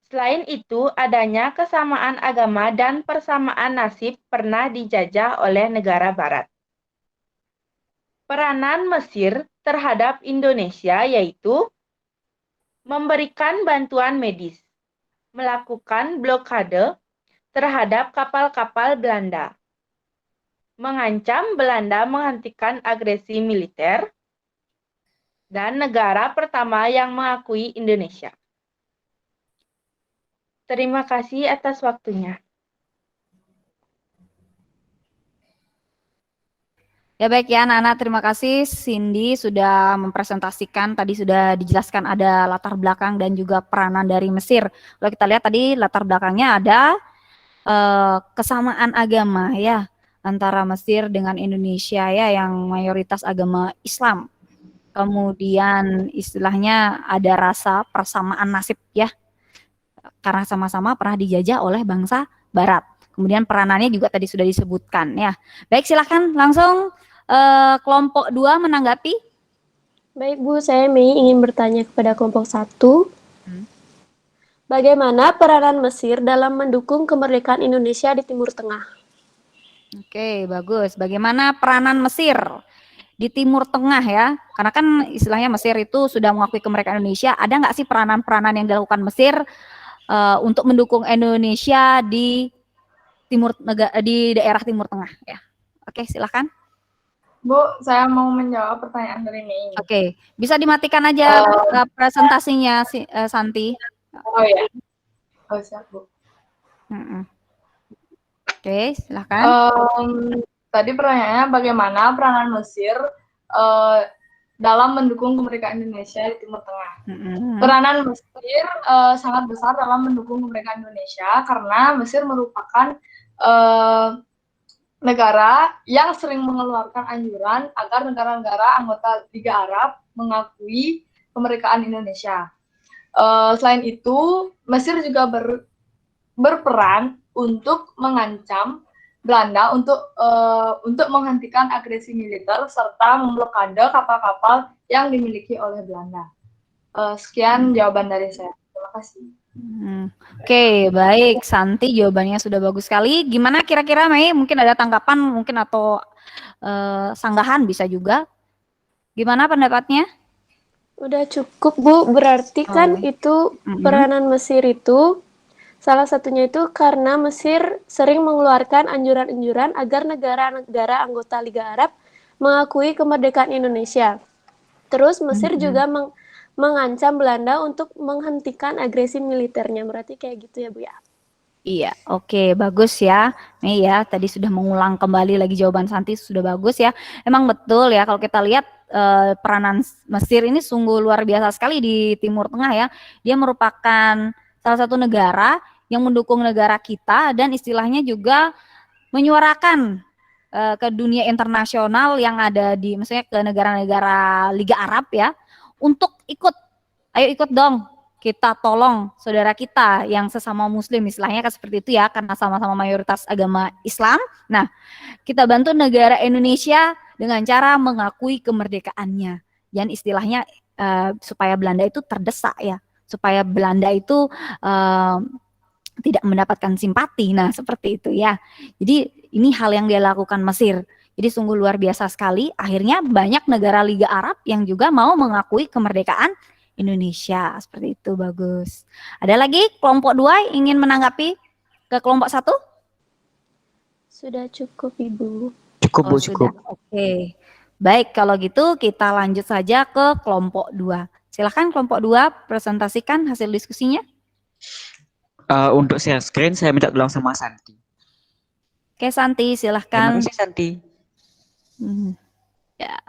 Selain itu, adanya kesamaan agama dan persamaan nasib pernah dijajah oleh negara barat. Peranan Mesir terhadap Indonesia yaitu memberikan bantuan medis, melakukan blokade terhadap kapal-kapal Belanda, mengancam Belanda menghentikan agresi militer, dan negara pertama yang mengakui Indonesia. Terima kasih atas waktunya. Ya baik ya anak-anak, terima kasih Cindy sudah mempresentasikan, tadi sudah dijelaskan ada latar belakang dan juga peranan dari Mesir. Kalau kita lihat tadi latar belakangnya ada kesamaan agama ya antara Mesir dengan Indonesia ya yang mayoritas agama Islam. Kemudian istilahnya ada rasa persamaan nasib ya karena sama-sama pernah dijajah oleh bangsa Barat. Kemudian peranannya juga tadi sudah disebutkan ya. Baik silahkan langsung kelompok 2 menanggapi. Baik Bu, saya Mei ingin bertanya kepada kelompok 1. Bagaimana peranan Mesir dalam mendukung kemerdekaan Indonesia di Timur Tengah? Oke, bagus. Bagaimana peranan Mesir di Timur Tengah ya? Karena kan istilahnya Mesir itu sudah mengakui kemerdekaan Indonesia. Ada nggak sih peranan-peranan yang dilakukan Mesir untuk mendukung Indonesia di di daerah Timur Tengah ya? Oke, silakan. Bu, saya mau menjawab pertanyaan dari Mei. Oke, bisa dimatikan aja presentasinya Santi. Oh ya. Oh siap Bu. Oke, silakan. Tadi pertanyaannya bagaimana peranan Mesir dalam mendukung kemerdekaan Indonesia di Timur Tengah. Peranan Mesir sangat besar dalam mendukung kemerdekaan Indonesia karena Mesir merupakan negara yang sering mengeluarkan anjuran agar negara-negara anggota Liga Arab mengakui kemerdekaan Indonesia. Selain itu, Mesir juga berperan untuk mengancam Belanda untuk menghentikan agresi militer serta memblokade kapal-kapal yang dimiliki oleh Belanda. Sekian jawaban dari saya. Terima kasih. Oke, baik. Santi jawabannya sudah bagus sekali. Gimana kira-kira Mei? Mungkin ada tanggapan mungkin atau sanggahan bisa juga. Gimana pendapatnya? Udah cukup Bu, berarti kan itu peranan Mesir itu salah satunya itu karena Mesir sering mengeluarkan anjuran-anjuran agar negara-negara anggota Liga Arab mengakui kemerdekaan Indonesia. Terus Mesir juga mengancam Belanda untuk menghentikan agresi militernya. Berarti kayak gitu ya Bu ya? Iya, oke, bagus ya. Nih ya, tadi sudah mengulang kembali lagi jawaban Santi, sudah bagus ya. Emang betul ya, kalau kita lihat peranan Mesir ini sungguh luar biasa sekali di Timur Tengah ya. Dia merupakan salah satu negara yang mendukung negara kita dan istilahnya juga menyuarakan ke dunia internasional yang ada di, misalnya ke negara-negara Liga Arab ya, untuk ikut, ayo ikut dong, kita tolong saudara kita yang sesama muslim, istilahnya kan seperti itu ya, karena sama-sama mayoritas agama Islam. Nah, kita bantu negara Indonesia dengan cara mengakui kemerdekaannya, dan istilahnya supaya Belanda itu terdesak ya, supaya Belanda itu tidak mendapatkan simpati. Nah, seperti itu ya. Jadi ini hal yang dia lakukan Mesir. Jadi sungguh luar biasa sekali. Akhirnya banyak negara Liga Arab yang juga mau mengakui kemerdekaan Indonesia. Seperti itu, bagus. Ada lagi kelompok 2 ingin menanggapi ke kelompok 1? Sudah cukup Ibu. Cukup Bu, cukup. Oke. Baik, kalau gitu kita lanjut saja ke kelompok 2. Silahkan kelompok 2 presentasikan hasil diskusinya. Untuk share screen saya minta tolong sama Santi. Oke Santi, silahkan. Terima kasih Santi. Ya.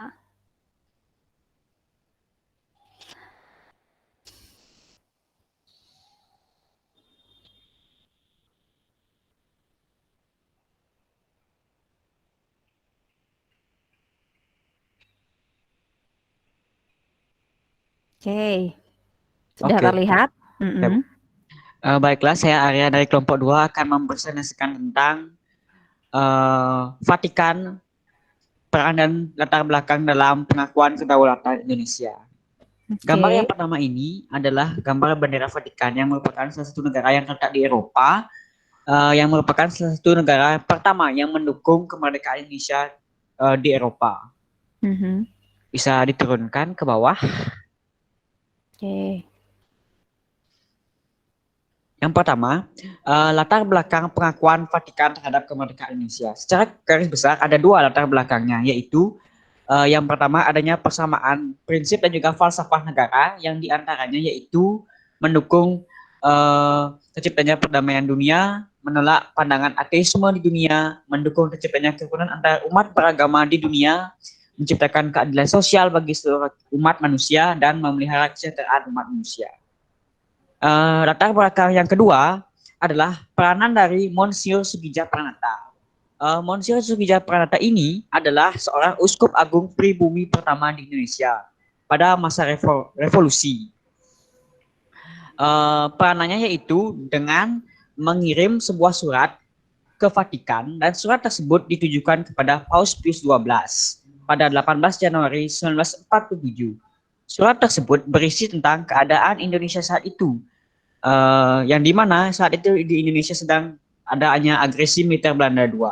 Oke. Sudah terlihat? Baiklah, saya Arya dari kelompok 2 akan mempresentasikan tentang Vatikan, peran dan latar belakang dalam pengakuan kedaulatan Indonesia. Gambar yang pertama ini adalah gambar bendera Vatikan yang merupakan salah satu negara yang terletak di Eropa, yang merupakan salah satu negara pertama yang mendukung kemerdekaan Indonesia di Eropa. Bisa diturunkan ke bawah. Oke. Yang pertama, latar belakang pengakuan Vatikan terhadap kemerdekaan Indonesia. Secara garis besar ada 2 latar belakangnya, yaitu yang pertama adanya persamaan prinsip dan juga falsafah negara, yang diantaranya yaitu mendukung terciptanya perdamaian dunia, menolak pandangan ateisme di dunia, mendukung terciptanya kerukunan antar umat beragama di dunia, menciptakan keadilan sosial bagi seluruh umat manusia, dan memelihara kesejahteraan umat manusia. Latar belakang yang kedua adalah peranan dari Monsignor Sugija Pranata. Monsignor Sugija Pranata ini adalah seorang uskup agung pribumi pertama di Indonesia pada masa revolusi. Peranannya yaitu dengan mengirim sebuah surat ke Vatikan, dan surat tersebut ditujukan kepada Paus Pius XII pada 18 Januari 1947. Surat tersebut berisi tentang keadaan Indonesia saat itu, yang dimana saat itu di Indonesia sedang adanya agresi militer Belanda II.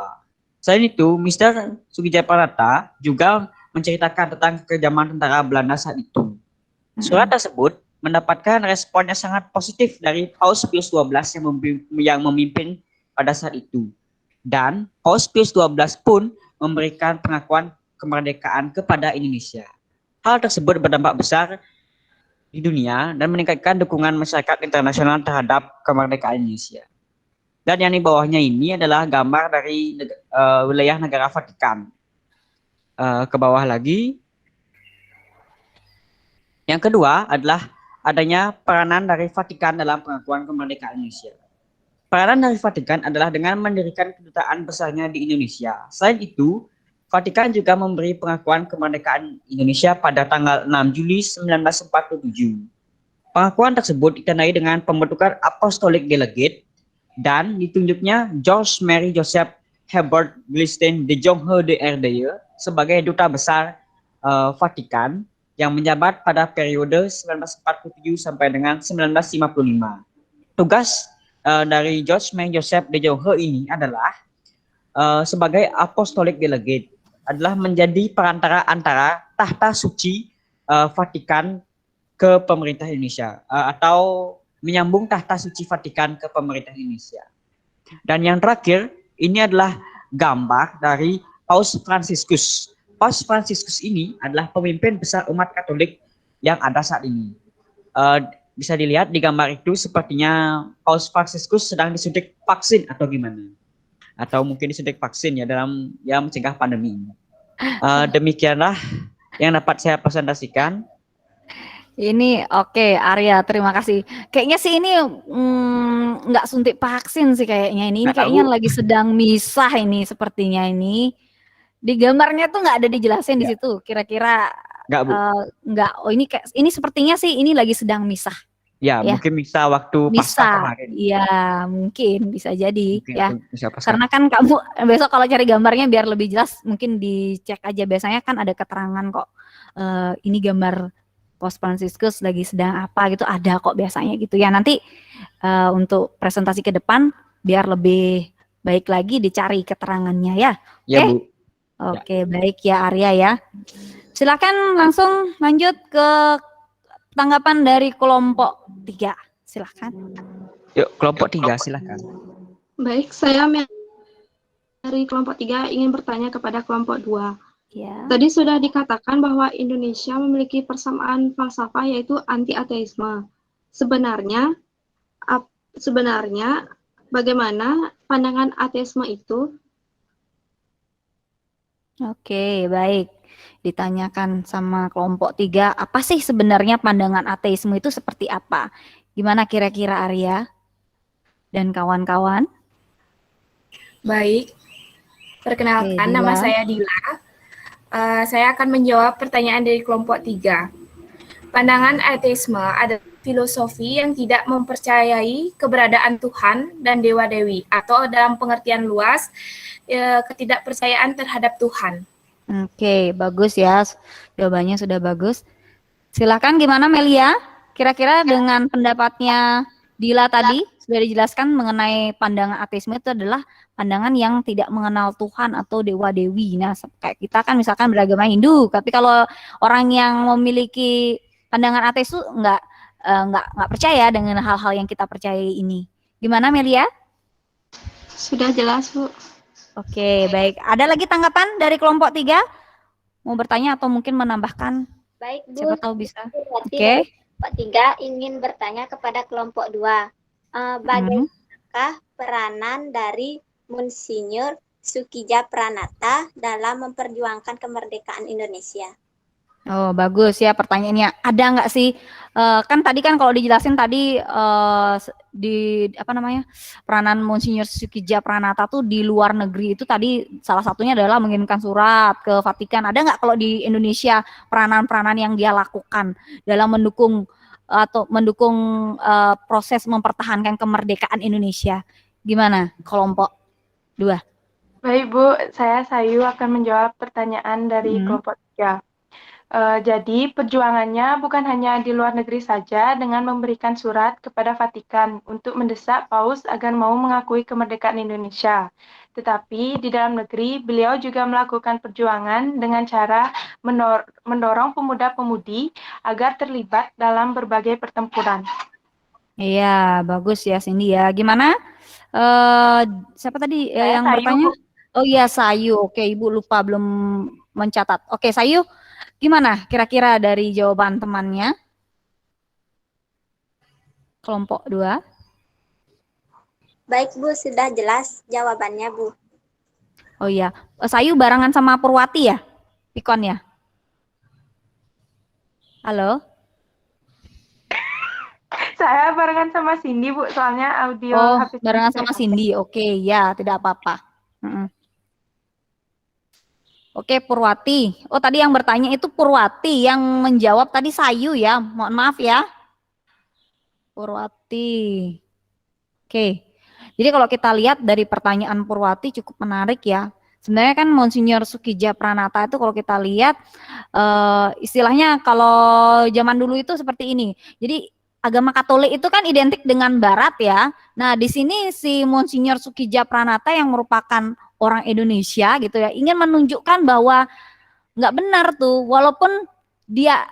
Selain itu, Mr. Sugija Pranata juga menceritakan tentang kekejaman tentara Belanda saat itu. Surat tersebut mendapatkan respon yang sangat positif dari Paus Pius XII yang memimpin pada saat itu. Dan Paus Pius XII pun memberikan pengakuan kemerdekaan kepada Indonesia. Hal tersebut berdampak besar di dunia dan meningkatkan dukungan masyarakat internasional terhadap kemerdekaan Indonesia. Dan yang di bawahnya ini adalah gambar dari wilayah negara Vatikan. Ke bawah lagi. Yang kedua adalah adanya peranan dari Vatikan dalam pengakuan kemerdekaan Indonesia. Peranan dari Vatikan adalah dengan mendirikan kedutaan besarnya di Indonesia. Selain itu, Vatikan juga memberi pengakuan kemerdekaan Indonesia pada tanggal 6 Juli 1947. Pengakuan tersebut ditandai dengan pembentukan Apostolic Delegate dan ditunjuknya George Mary Joseph Herbert Glistin de Jonghe de RDY sebagai duta besar Vatikan yang menjabat pada periode 1947 sampai dengan 1955. Tugas dari George Mary Joseph de Jonghe ini adalah sebagai Apostolic Delegate, adalah menjadi perantara antara tahta suci Vatikan ke pemerintah Indonesia, atau menyambung tahta suci Vatikan ke pemerintah Indonesia. Dan yang terakhir, ini adalah gambar dari Paus Fransiskus. Paus Fransiskus ini adalah pemimpin besar umat Katolik yang ada saat ini. Bisa dilihat di gambar itu sepertinya Paus Fransiskus sedang disuntik vaksin atau gimana? Atau mungkin disuntik vaksin ya dalam mencegah pandemi ini. Demikianlah yang dapat saya presentasikan. Ini oke, Arya, terima kasih. Kayaknya sih ini nggak suntik vaksin sih kayaknya ini. Ini kayaknya lagi sedang misah ini sepertinya ini. Di gambarnya tuh nggak ada dijelasin di situ. Kira-kira nggak, Bu. Nggak. Oh ini sepertinya sih ini lagi sedang misah. Ya, mungkin misah waktu Paskah kemarin. Iya, mungkin bisa jadi Mungkin ya. Karena kan kamu besok kalau cari gambarnya biar lebih jelas, mungkin dicek aja. Biasanya kan ada keterangan kok. Ini gambar Paus Fransiskus lagi sedang apa gitu, ada kok biasanya gitu ya. Nanti untuk presentasi ke depan biar lebih baik lagi dicari keterangannya ya. Ya, Bu. Oke, baik ya Arya ya. Silakan langsung lanjut ke tanggapan dari kelompok 3. Silakan. Yuk, kelompok 3 silakan. Baik, saya dari kelompok 3 ingin bertanya kepada kelompok 2. Ya. Tadi sudah dikatakan bahwa Indonesia memiliki persamaan falsafah yaitu anti-ateisme. Sebenarnya bagaimana pandangan ateisme itu? Oke, baik. Ditanyakan sama kelompok 3, apa sih sebenarnya pandangan ateisme itu seperti apa? Gimana kira-kira Arya dan kawan-kawan? Baik, perkenalkan nama saya Dila. Saya akan menjawab pertanyaan dari kelompok 3. Pandangan ateisme adalah filosofi yang tidak mempercayai keberadaan Tuhan dan dewa-dewi, atau dalam pengertian luas, ketidakpercayaan terhadap Tuhan. Oke, bagus ya. Jawabannya sudah bagus. Silakan gimana Melia? Kira-kira dengan pendapatnya Dila tadi sudah dijelaskan mengenai pandangan ateisme itu adalah pandangan yang tidak mengenal Tuhan atau dewa-dewi. Nah, kayak kita kan misalkan beragama Hindu, tapi kalau orang yang memiliki pandangan ateis itu nggak percaya dengan hal-hal yang kita percayai ini. Gimana Melia? Sudah jelas, Bu. Oke, baik. Ada lagi tanggapan dari kelompok 3? Mau bertanya atau mungkin menambahkan? Baik, Bu. Siapa tahu bisa. Oke. Kelompok 3 ingin bertanya kepada kelompok 2. Bagaimanakah peranan dari Monsinyur Sukija Pranata dalam memperjuangkan kemerdekaan Indonesia? Oh, bagus ya pertanyaannya. Ada nggak sih, kan tadi kan kalau dijelasin tadi di apa namanya peranan Monsinyur Sukija Pranata tuh di luar negeri itu tadi salah satunya adalah mengirimkan surat ke Vatikan. Ada nggak kalau di Indonesia peranan-peranan yang dia lakukan dalam mendukung proses mempertahankan kemerdekaan Indonesia? Gimana kelompok 2? Baik Bu, saya Sayu akan menjawab pertanyaan dari kelompok 3. Jadi perjuangannya bukan hanya di luar negeri saja dengan memberikan surat kepada Vatikan untuk mendesak Paus agar mau mengakui kemerdekaan Indonesia. Tetapi di dalam negeri beliau juga melakukan perjuangan dengan cara mendorong pemuda-pemudi agar terlibat dalam berbagai pertempuran. Iya, bagus ya Cindy ya. Gimana? Siapa tadi yang Sayu, bertanya? Bu. Oh iya Sayu. Oke, Ibu lupa belum mencatat. Oke, Sayu. Gimana kira-kira dari jawaban temannya? Kelompok 2. Baik Bu, sudah jelas jawabannya Bu. Oh iya, Sayu barengan sama Purwati ya? Pikon ya? Halo? Saya barengan sama Cindy Bu, soalnya audio Oh, HP barengan saya sama pakai. Cindy. Oke, ya, tidak apa-apa. Oke, Purwati. Oh, tadi yang bertanya itu Purwati, yang menjawab tadi Sayu ya. Mohon maaf ya. Purwati. Oke. Jadi kalau kita lihat dari pertanyaan Purwati cukup menarik ya. Sebenarnya kan Monsinyur Sukija Pranata itu kalau kita lihat istilahnya kalau zaman dulu itu seperti ini. Jadi agama Katolik itu kan identik dengan Barat ya. Nah di sini si Monsinyur Sukija Pranata yang merupakan orang Indonesia gitu ya ingin menunjukkan bahwa nggak benar tuh walaupun dia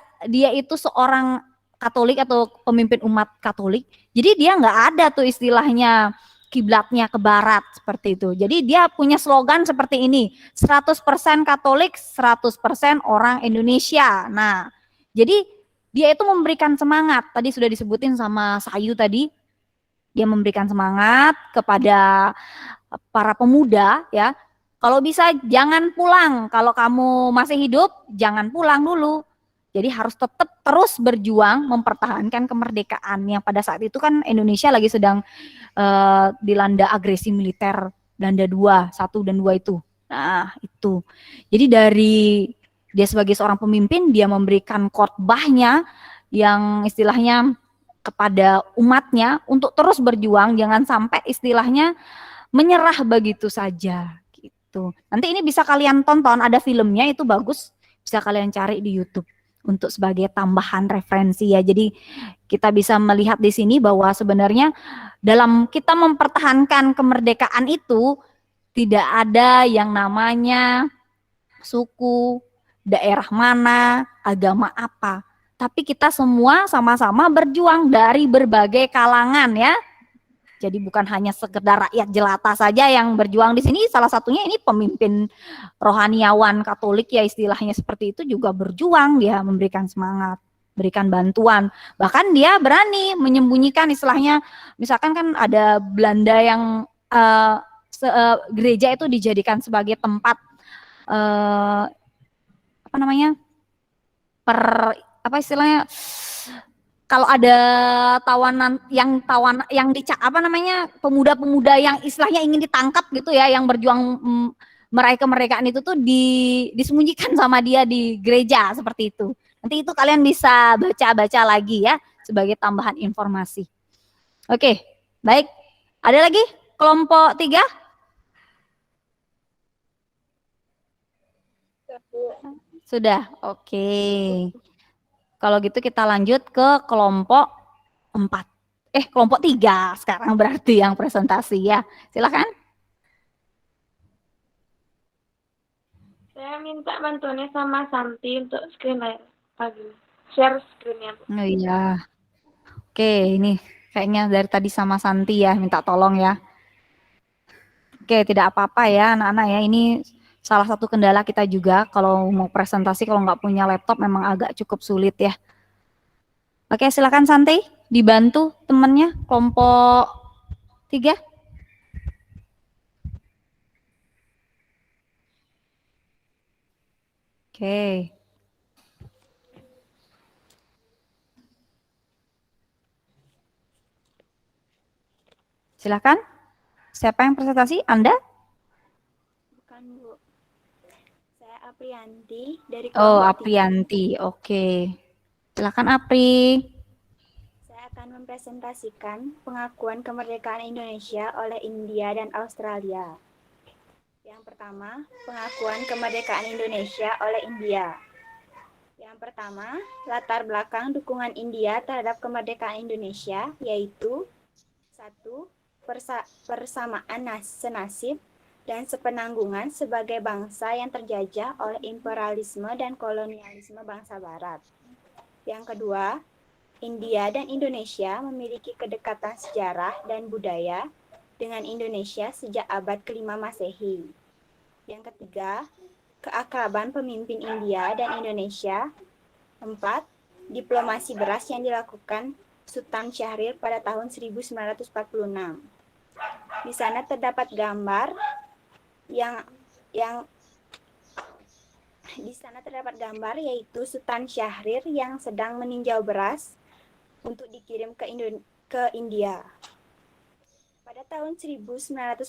itu seorang Katolik atau pemimpin umat Katolik, jadi dia nggak ada tuh istilahnya kiblatnya ke barat seperti itu. Jadi dia punya slogan seperti ini, 100% Katolik, 100% orang Indonesia. Nah, jadi dia itu memberikan semangat, tadi sudah disebutin sama Sayu tadi, dia memberikan semangat kepada para pemuda ya, kalau bisa jangan pulang, kalau kamu masih hidup jangan pulang dulu. Jadi harus tetap terus berjuang mempertahankan kemerdekaan yang pada saat itu kan Indonesia lagi sedang dilanda agresi militer Belanda 1 dan 2 itu. Nah, itu. Jadi dari dia sebagai seorang pemimpin dia memberikan khotbahnya yang istilahnya kepada umatnya untuk terus berjuang, jangan sampai istilahnya menyerah begitu saja gitu. Nanti ini bisa kalian tonton, ada filmnya itu bagus, bisa kalian cari di YouTube untuk sebagai tambahan referensi ya. Jadi kita bisa melihat di sini bahwa sebenarnya dalam kita mempertahankan kemerdekaan itu tidak ada yang namanya suku, daerah mana, agama apa. Tapi kita semua sama-sama berjuang dari berbagai kalangan ya. Jadi bukan hanya sekedar rakyat jelata saja yang berjuang di sini. Salah satunya ini pemimpin rohaniawan Katolik ya istilahnya seperti itu juga berjuang, dia memberikan semangat, berikan bantuan. Bahkan dia berani menyembunyikan istilahnya, misalkan kan ada Belanda yang gereja itu dijadikan sebagai tempat apa namanya apa istilahnya, kalau ada tawanan yang apa namanya pemuda-pemuda yang istilahnya ingin ditangkap gitu ya, yang berjuang meraih kemerdekaan itu tuh disembunyikan sama dia di gereja seperti itu. Nanti itu kalian bisa baca-baca lagi ya sebagai tambahan informasi. Oke, baik. Ada lagi kelompok 3? Sudah, oke. Kalau gitu kita lanjut ke kelompok 4. Kelompok 3 sekarang berarti yang presentasi ya. Silakan. Saya minta bantuannya sama Santi untuk screen layar pagi. Share screen-nya. Oh iya. Oke, ini kayaknya dari tadi sama Santi ya, minta tolong ya. Oke, tidak apa-apa ya anak-anak ya. Ini salah satu kendala kita juga kalau mau presentasi kalau nggak punya laptop memang agak cukup sulit ya. Oke, silakan Santi. dibantu temannya kelompok 3. Oke. Silakan. Siapa yang presentasi? Anda? Bukan, Bu. Saya Aprianti dari Oh, kelompok 3. Aprianti. Oke. Silakan Apri. Saya akan mempresentasikan pengakuan kemerdekaan Indonesia oleh India dan Australia. Yang pertama, pengakuan kemerdekaan Indonesia oleh India. Yang pertama, latar belakang dukungan India terhadap kemerdekaan Indonesia yaitu 1. Persamaan senasib dan sepenanggungan sebagai bangsa yang terjajah oleh imperialisme dan kolonialisme bangsa Barat. Yang kedua, India dan Indonesia memiliki kedekatan sejarah dan budaya dengan Indonesia sejak abad ke-5 Masehi. Yang ketiga, keakraban pemimpin India dan Indonesia. 4. Diplomasi beras yang dilakukan Sultan Syahrir pada tahun 1946. Di sana terdapat gambar yaitu Sultan Syahrir yang sedang meninjau beras untuk dikirim ke India. Pada tahun 1946,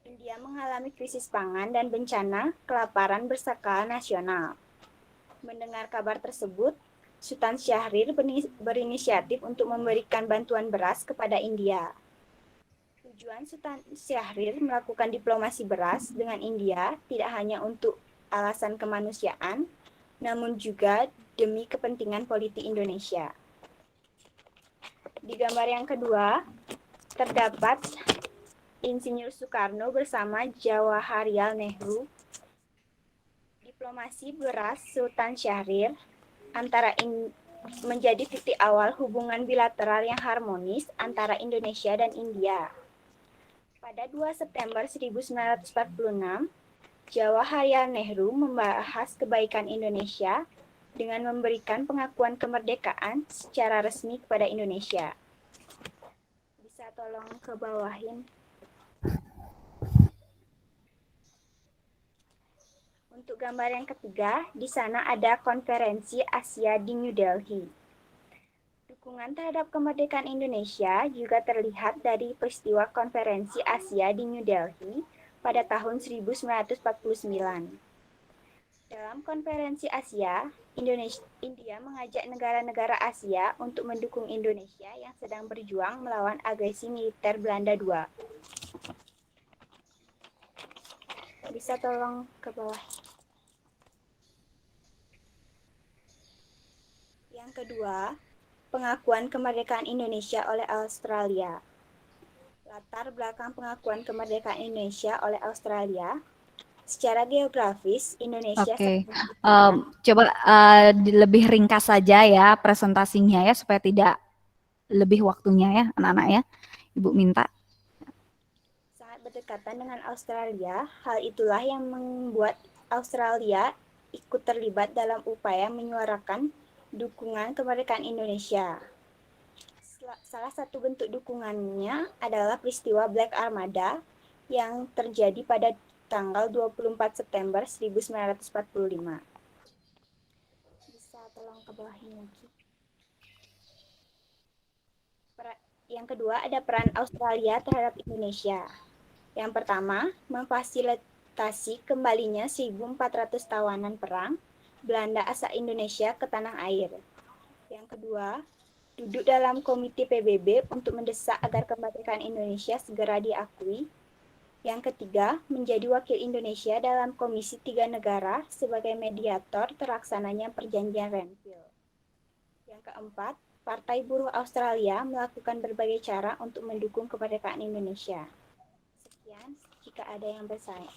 India mengalami krisis pangan dan bencana kelaparan berskala nasional. Mendengar kabar tersebut, Sultan Syahrir berinisiatif untuk memberikan bantuan beras kepada India. Tujuan Sultan Syahrir melakukan diplomasi beras dengan India tidak hanya untuk alasan kemanusiaan, namun juga demi kepentingan politik Indonesia. Di gambar yang kedua, terdapat Insinyur Soekarno bersama Jawaharlal Nehru. Diplomasi beras Sultan Syahrir menjadi titik awal hubungan bilateral yang harmonis antara Indonesia dan India. Pada 2 September 1946, Jawaharlal Nehru membahas kebaikan Indonesia dengan memberikan pengakuan kemerdekaan secara resmi kepada Indonesia. Bisa tolong ke bawahin. Untuk gambar yang ketiga, di sana ada konferensi Asia di New Delhi. Dukungan terhadap kemerdekaan Indonesia juga terlihat dari peristiwa konferensi Asia di New Delhi pada tahun 1949. Dalam konferensi Asia, India mengajak negara-negara Asia untuk mendukung Indonesia yang sedang berjuang melawan agresi militer Belanda II. Bisa tolong ke bawah. Yang kedua, pengakuan kemerdekaan Indonesia oleh Australia. Latar belakang pengakuan kemerdekaan Indonesia oleh Australia. Secara geografis, Indonesia... Oke. Coba lebih ringkas saja ya presentasinya ya, supaya tidak lebih waktunya ya anak-anak ya. Ibu minta. Sangat berdekatan dengan Australia, hal itulah yang membuat Australia ikut terlibat dalam upaya menyuarakan dukungan kemerdekaan Indonesia. Salah satu bentuk dukungannya adalah peristiwa Black Armada yang terjadi pada tanggal 24 September 1945. Bisa tolong ke bawahin lagi. Yang kedua ada peran Australia terhadap Indonesia. Yang pertama, memfasilitasi kembalinya 1.400 tawanan perang Belanda asal Indonesia ke tanah air. Yang kedua, duduk dalam komite PBB untuk mendesak agar kemerdekaan Indonesia segera diakui. Yang ketiga, menjadi wakil Indonesia dalam Komisi 3 Negara sebagai mediator terlaksananya perjanjian Renville. Yang keempat, Partai Buruh Australia melakukan berbagai cara untuk mendukung kemerdekaan Indonesia. Sekian, jika ada yang bertanya.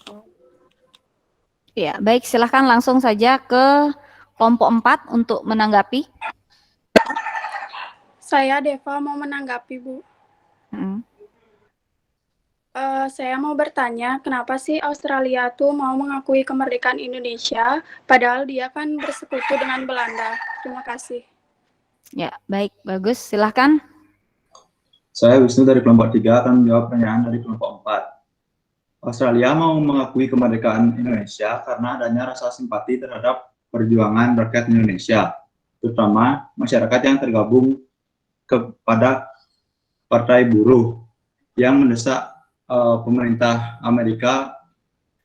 Ya, baik, silahkan langsung saja ke kelompok 4 untuk menanggapi. Saya Deva mau menanggapi, Bu. Saya mau bertanya, kenapa sih Australia tuh mau mengakui kemerdekaan Indonesia, padahal dia kan bersekutu dengan Belanda? Terima kasih. Ya, baik, bagus. Silahkan. Saya Wisnu dari kelompok 3 akan menjawab pertanyaan dari kelompok 4. Australia mau mengakui kemerdekaan Indonesia karena adanya rasa simpati terhadap perjuangan rakyat Indonesia, terutama masyarakat yang tergabung kepada Partai Buruh yang mendesak pemerintah Amerika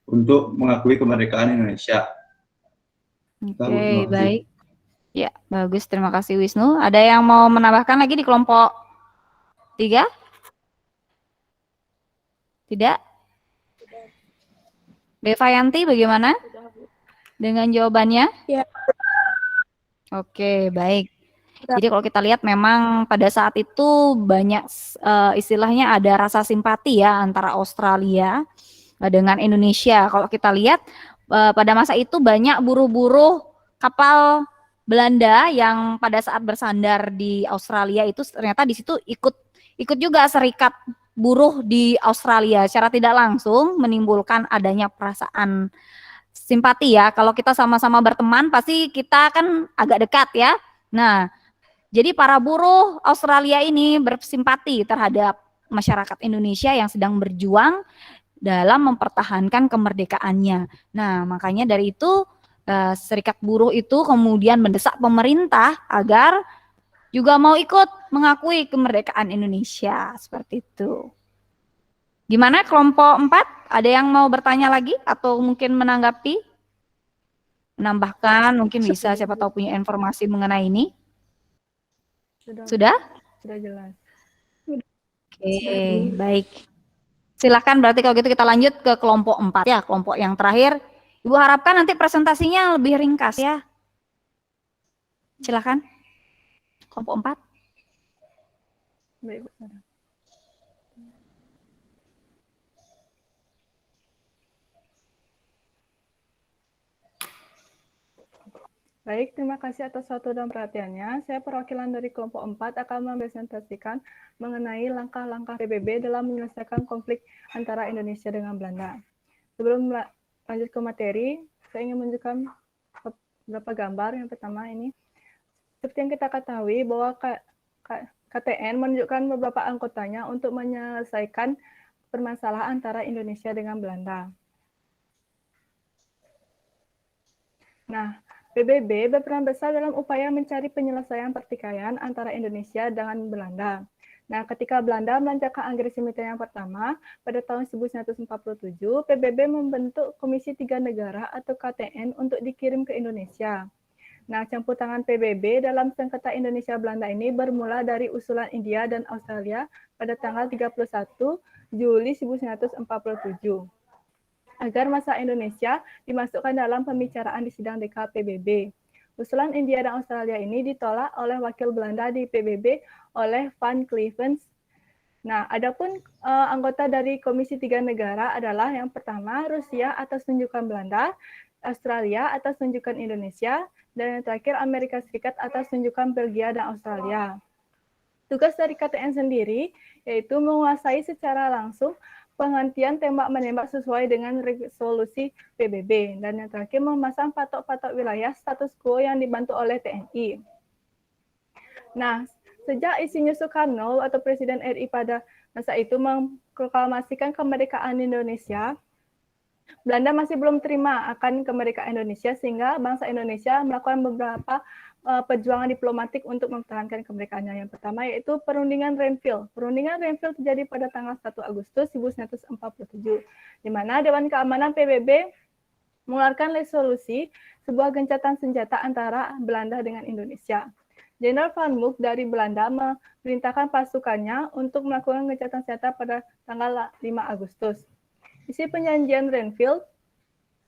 untuk mengakui kemerdekaan Indonesia. Oke, baik. Ya, bagus. Terima kasih Wisnu. Ada yang mau menambahkan lagi di kelompok 3? Tidak? Devayanti bagaimana dengan jawabannya? Ya. Oke, baik. Jadi kalau kita lihat memang pada saat itu banyak istilahnya ada rasa simpati ya antara Australia dengan Indonesia. Kalau kita lihat pada masa itu banyak buruh-buruh kapal Belanda yang pada saat bersandar di Australia itu ternyata di situ ikut juga serikat buruh di Australia. Secara tidak langsung menimbulkan adanya perasaan simpati ya. Kalau kita sama-sama berteman pasti kita kan agak dekat ya. Nah, jadi para buruh Australia ini bersimpati terhadap masyarakat Indonesia yang sedang berjuang dalam mempertahankan kemerdekaannya. Nah, makanya dari itu serikat buruh itu kemudian mendesak pemerintah agar juga mau ikut mengakui kemerdekaan Indonesia, seperti itu. Gimana kelompok 4? Ada yang mau bertanya lagi atau mungkin menanggapi? Menambahkan mungkin bisa, siapa tahu punya informasi mengenai ini. Sudah? Sudah jelas. Oke, baik. Silakan berarti kalau gitu kita lanjut ke kelompok 4 ya, kelompok yang terakhir. Ibu harapkan nanti presentasinya lebih ringkas ya. Silakan. Kelompok 4. Baik, Bu. Baik, terima kasih atas waktu dan perhatiannya. Saya perwakilan dari kelompok 4 akan mempresentasikan mengenai langkah-langkah PBB dalam menyelesaikan konflik antara Indonesia dengan Belanda. Sebelum lanjut ke materi, saya ingin menunjukkan beberapa gambar. Yang pertama ini, seperti yang kita ketahui bahwa KTN menunjukkan beberapa anggotanya untuk menyelesaikan permasalahan antara Indonesia dengan Belanda. Nah, PBB berperan besar dalam upaya mencari penyelesaian pertikaian antara Indonesia dengan Belanda. Nah, ketika Belanda melancarkan agresi militer yang pertama pada tahun 1947, PBB membentuk Komisi Tiga Negara atau KTN untuk dikirim ke Indonesia. Nah, campur tangan PBB dalam sengketa Indonesia-Belanda ini bermula dari usulan India dan Australia pada tanggal 31 Juli 1947. Agar masalah Indonesia dimasukkan dalam pembicaraan di sidang DK PBB. Usulan India dan Australia ini ditolak oleh wakil Belanda di PBB oleh Van Clevens. Nah, adapun anggota dari Komisi Tiga Negara adalah yang pertama Rusia atas tunjukan Belanda, Australia atas tunjukan Indonesia, dan yang terakhir Amerika Serikat atas tunjukan Belgia dan Australia. Tugas dari KTN sendiri yaitu menguasai secara langsung penghentian tembak-menembak sesuai dengan resolusi PBB. Dan yang terakhir, memasang patok-patok wilayah status quo yang dibantu oleh TNI. Nah, sejak isinya Soekarno atau Presiden RI pada masa itu memproklamasikan kemerdekaan Indonesia, Belanda masih belum terima akan kemerdekaan Indonesia, sehingga bangsa Indonesia melakukan beberapa perjuangan diplomatik untuk mempertahankan kemerdekaannya. Yang pertama yaitu Perundingan Renville. Perundingan Renville terjadi pada tanggal 1 Agustus 1947, di mana Dewan Keamanan PBB mengeluarkan resolusi sebuah gencatan senjata antara Belanda dengan Indonesia. Jenderal Van Mook dari Belanda memerintahkan pasukannya untuk melakukan gencatan senjata pada tanggal 5 Agustus. Isi perjanjian Renville.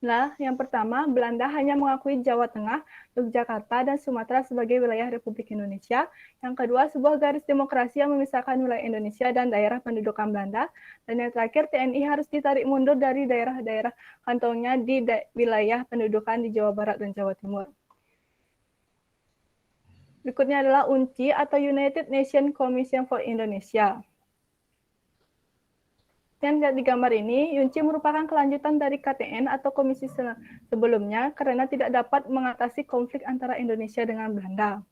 Nah, yang pertama, Belanda hanya mengakui Jawa Tengah, Yogyakarta, dan Sumatera sebagai wilayah Republik Indonesia. Yang kedua, sebuah garis demokrasi yang memisahkan wilayah Indonesia dan daerah pendudukan Belanda. Dan yang terakhir, TNI harus ditarik mundur dari daerah-daerah kantongnya di wilayah pendudukan di Jawa Barat dan Jawa Timur. Berikutnya adalah UNCI atau United Nations Commission for Indonesia. Yang lihat di gambar ini, UNCI merupakan kelanjutan dari KTN atau komisi sebelumnya karena tidak dapat mengatasi konflik antara Indonesia dengan Belanda.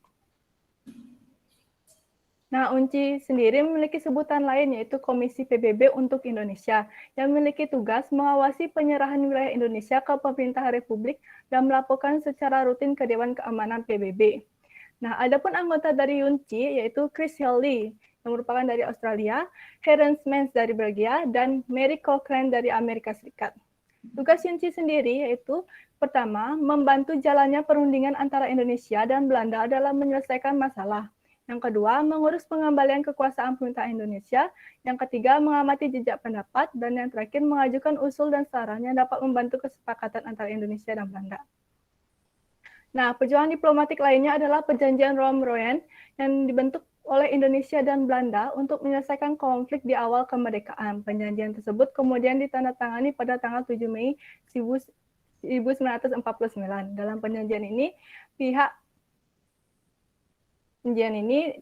Nah, UNCI sendiri memiliki sebutan lain yaitu Komisi PBB untuk Indonesia yang memiliki tugas mengawasi penyerahan wilayah Indonesia ke pemerintah Republik dan melaporkan secara rutin ke Dewan Keamanan PBB. Nah, adapun anggota dari UNCI yaitu Chris Haley yang merupakan dari Australia, Terence Mans dari Belgia, dan Mary Cochrane dari Amerika Serikat. Tugas UNCI sendiri yaitu pertama, membantu jalannya perundingan antara Indonesia dan Belanda dalam menyelesaikan masalah. Yang kedua, mengurus pengembalian kekuasaan pemerintah Indonesia. Yang ketiga, mengamati jejak pendapat. Dan yang terakhir, mengajukan usul dan saran yang dapat membantu kesepakatan antara Indonesia dan Belanda. Nah, perjuangan diplomatik lainnya adalah Perjanjian Roem-Royen yang dibentuk oleh Indonesia dan Belanda untuk menyelesaikan konflik di awal kemerdekaan. Perjanjian tersebut kemudian ditandatangani pada tanggal 7 Mei 1949. Dalam perjanjian ini,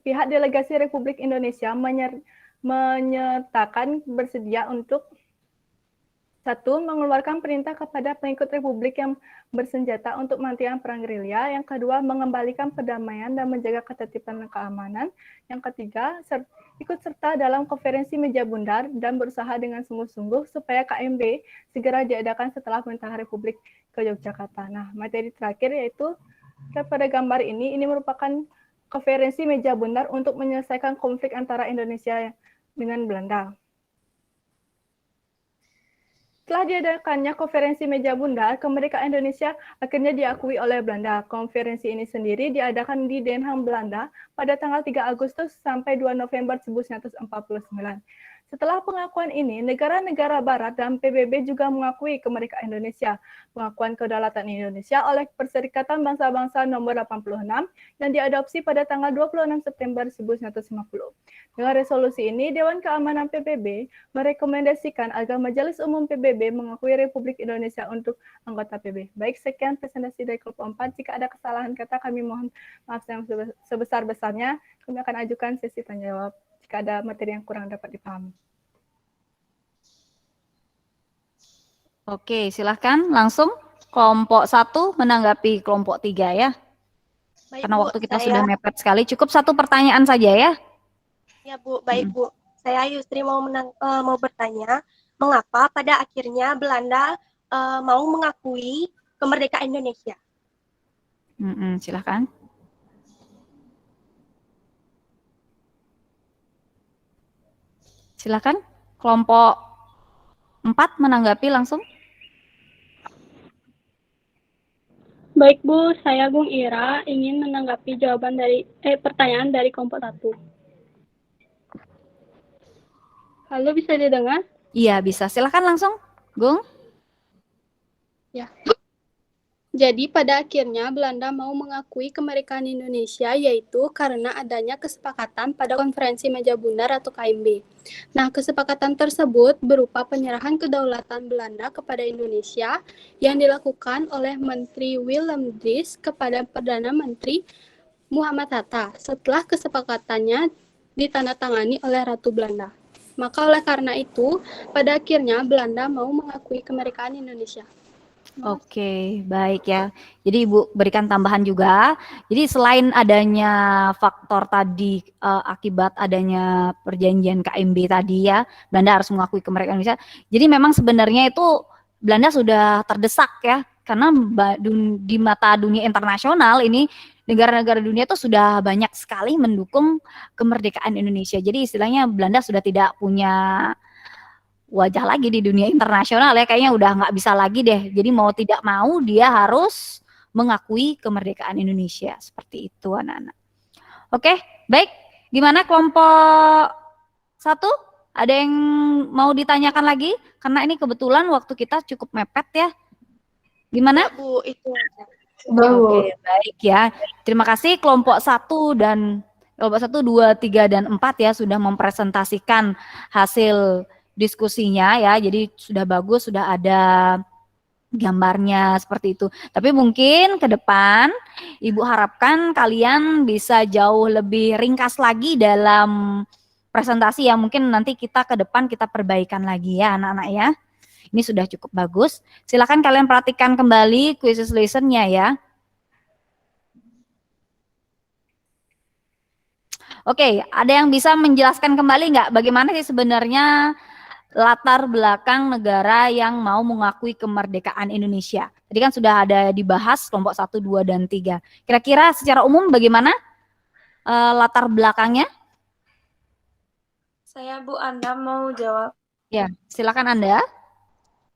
pihak delegasi Republik Indonesia menyertakan bersedia untuk satu, mengeluarkan perintah kepada pengikut Republik yang bersenjata untuk menghentikan perang gerilya. Yang kedua, mengembalikan perdamaian dan menjaga ketertiban dan keamanan. Yang ketiga, ikut serta dalam konferensi meja bundar dan berusaha dengan sungguh-sungguh supaya KMB segera diadakan setelah pemerintahan Republik ke Yogyakarta. Nah, materi terakhir yaitu pada gambar ini merupakan konferensi meja bundar untuk menyelesaikan konflik antara Indonesia dengan Belanda. Setelah diadakannya konferensi meja bundar, kemerdekaan Indonesia akhirnya diakui oleh Belanda. Konferensi ini sendiri diadakan di Den Haag, Belanda pada tanggal 3 Agustus sampai 2 November 1949. Setelah pengakuan ini, negara-negara Barat dan PBB juga mengakui kemerdekaan Indonesia. Pengakuan kedaulatan Indonesia oleh Perserikatan Bangsa-Bangsa nomor 86 yang diadopsi pada tanggal 26 September 1950. Dengan resolusi ini, Dewan Keamanan PBB merekomendasikan agar Majelis Umum PBB mengakui Republik Indonesia untuk anggota PBB. Baik, sekian presentasi dari kelompok 4. Jika ada kesalahan kata, kami mohon maaf yang sebesar-besarnya. Kami akan ajukan sesi tanya-jawab jika ada materi yang kurang dapat dipahami. Oke, silahkan langsung kelompok 1 menanggapi kelompok 3 ya. Baik, Karena Bu, waktu kita saya- sudah mepet sekali. Cukup 1 pertanyaan saja ya. Ya Bu, baik Bu. Saya Yusri mau bertanya, mengapa pada akhirnya Belanda mau mengakui kemerdekaan Indonesia? Silahkan. Silakan kelompok 4 menanggapi langsung. Baik Bu, saya Bung Ira ingin menanggapi jawaban dari pertanyaan dari kelompok 1. Halo, bisa didengar? Iya, bisa. Silakan langsung, Gung. Ya. Jadi pada akhirnya Belanda mau mengakui kemerdekaan Indonesia yaitu karena adanya kesepakatan pada konferensi meja bundar atau KMB. Nah, kesepakatan tersebut berupa penyerahan kedaulatan Belanda kepada Indonesia yang dilakukan oleh Menteri Willem Drees kepada Perdana Menteri Muhammad Hatta setelah kesepakatannya ditandatangani oleh Ratu Belanda. Maka oleh karena itu, pada akhirnya Belanda mau mengakui kemerdekaan Indonesia. Oke, baik ya. Jadi Ibu berikan tambahan juga. Jadi selain adanya faktor tadi akibat adanya perjanjian KMB tadi ya, Belanda harus mengakui kemerdekaan Indonesia. Jadi memang sebenarnya itu Belanda sudah terdesak ya, karena di mata dunia internasional ini negara-negara dunia itu sudah banyak sekali mendukung kemerdekaan Indonesia. Jadi istilahnya Belanda sudah tidak punya wajah lagi di dunia internasional ya, kayaknya udah nggak bisa lagi deh. Jadi mau tidak mau dia harus mengakui kemerdekaan Indonesia. Seperti itu anak-anak. Oke, baik. Gimana kelompok 1? Ada yang mau ditanyakan lagi? Karena ini kebetulan waktu kita cukup mepet ya. Gimana? Ya, Bu, itu aja. Oke, baik ya. Terima kasih kelompok 1 dan kelompok 1, 2, 3, dan 4 ya sudah mempresentasikan hasil diskusinya ya. Jadi sudah bagus, sudah ada gambarnya seperti itu. Tapi mungkin ke depan Ibu harapkan kalian bisa jauh lebih ringkas lagi dalam presentasi ya. Mungkin nanti kita ke depan kita perbaikan lagi ya anak-anak ya. Ini sudah cukup bagus. Silakan kalian perhatikan kembali quizzes lesson-nya ya. Oke, ada yang bisa menjelaskan kembali nggak bagaimana sih sebenarnya latar belakang negara yang mau mengakui kemerdekaan Indonesia? Tadi kan sudah ada dibahas kelompok 1, 2, dan 3. Kira-kira secara umum bagaimana latar belakangnya? Saya Bu Anda mau jawab. Ya, silakan Anda.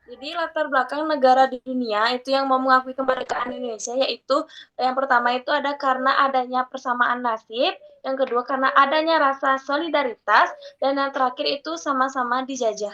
Jadi latar belakang negara di dunia itu yang mau mengakui kemerdekaan Indonesia yaitu yang pertama itu ada karena adanya persamaan nasib, yang kedua karena adanya rasa solidaritas, dan yang terakhir itu sama-sama dijajah.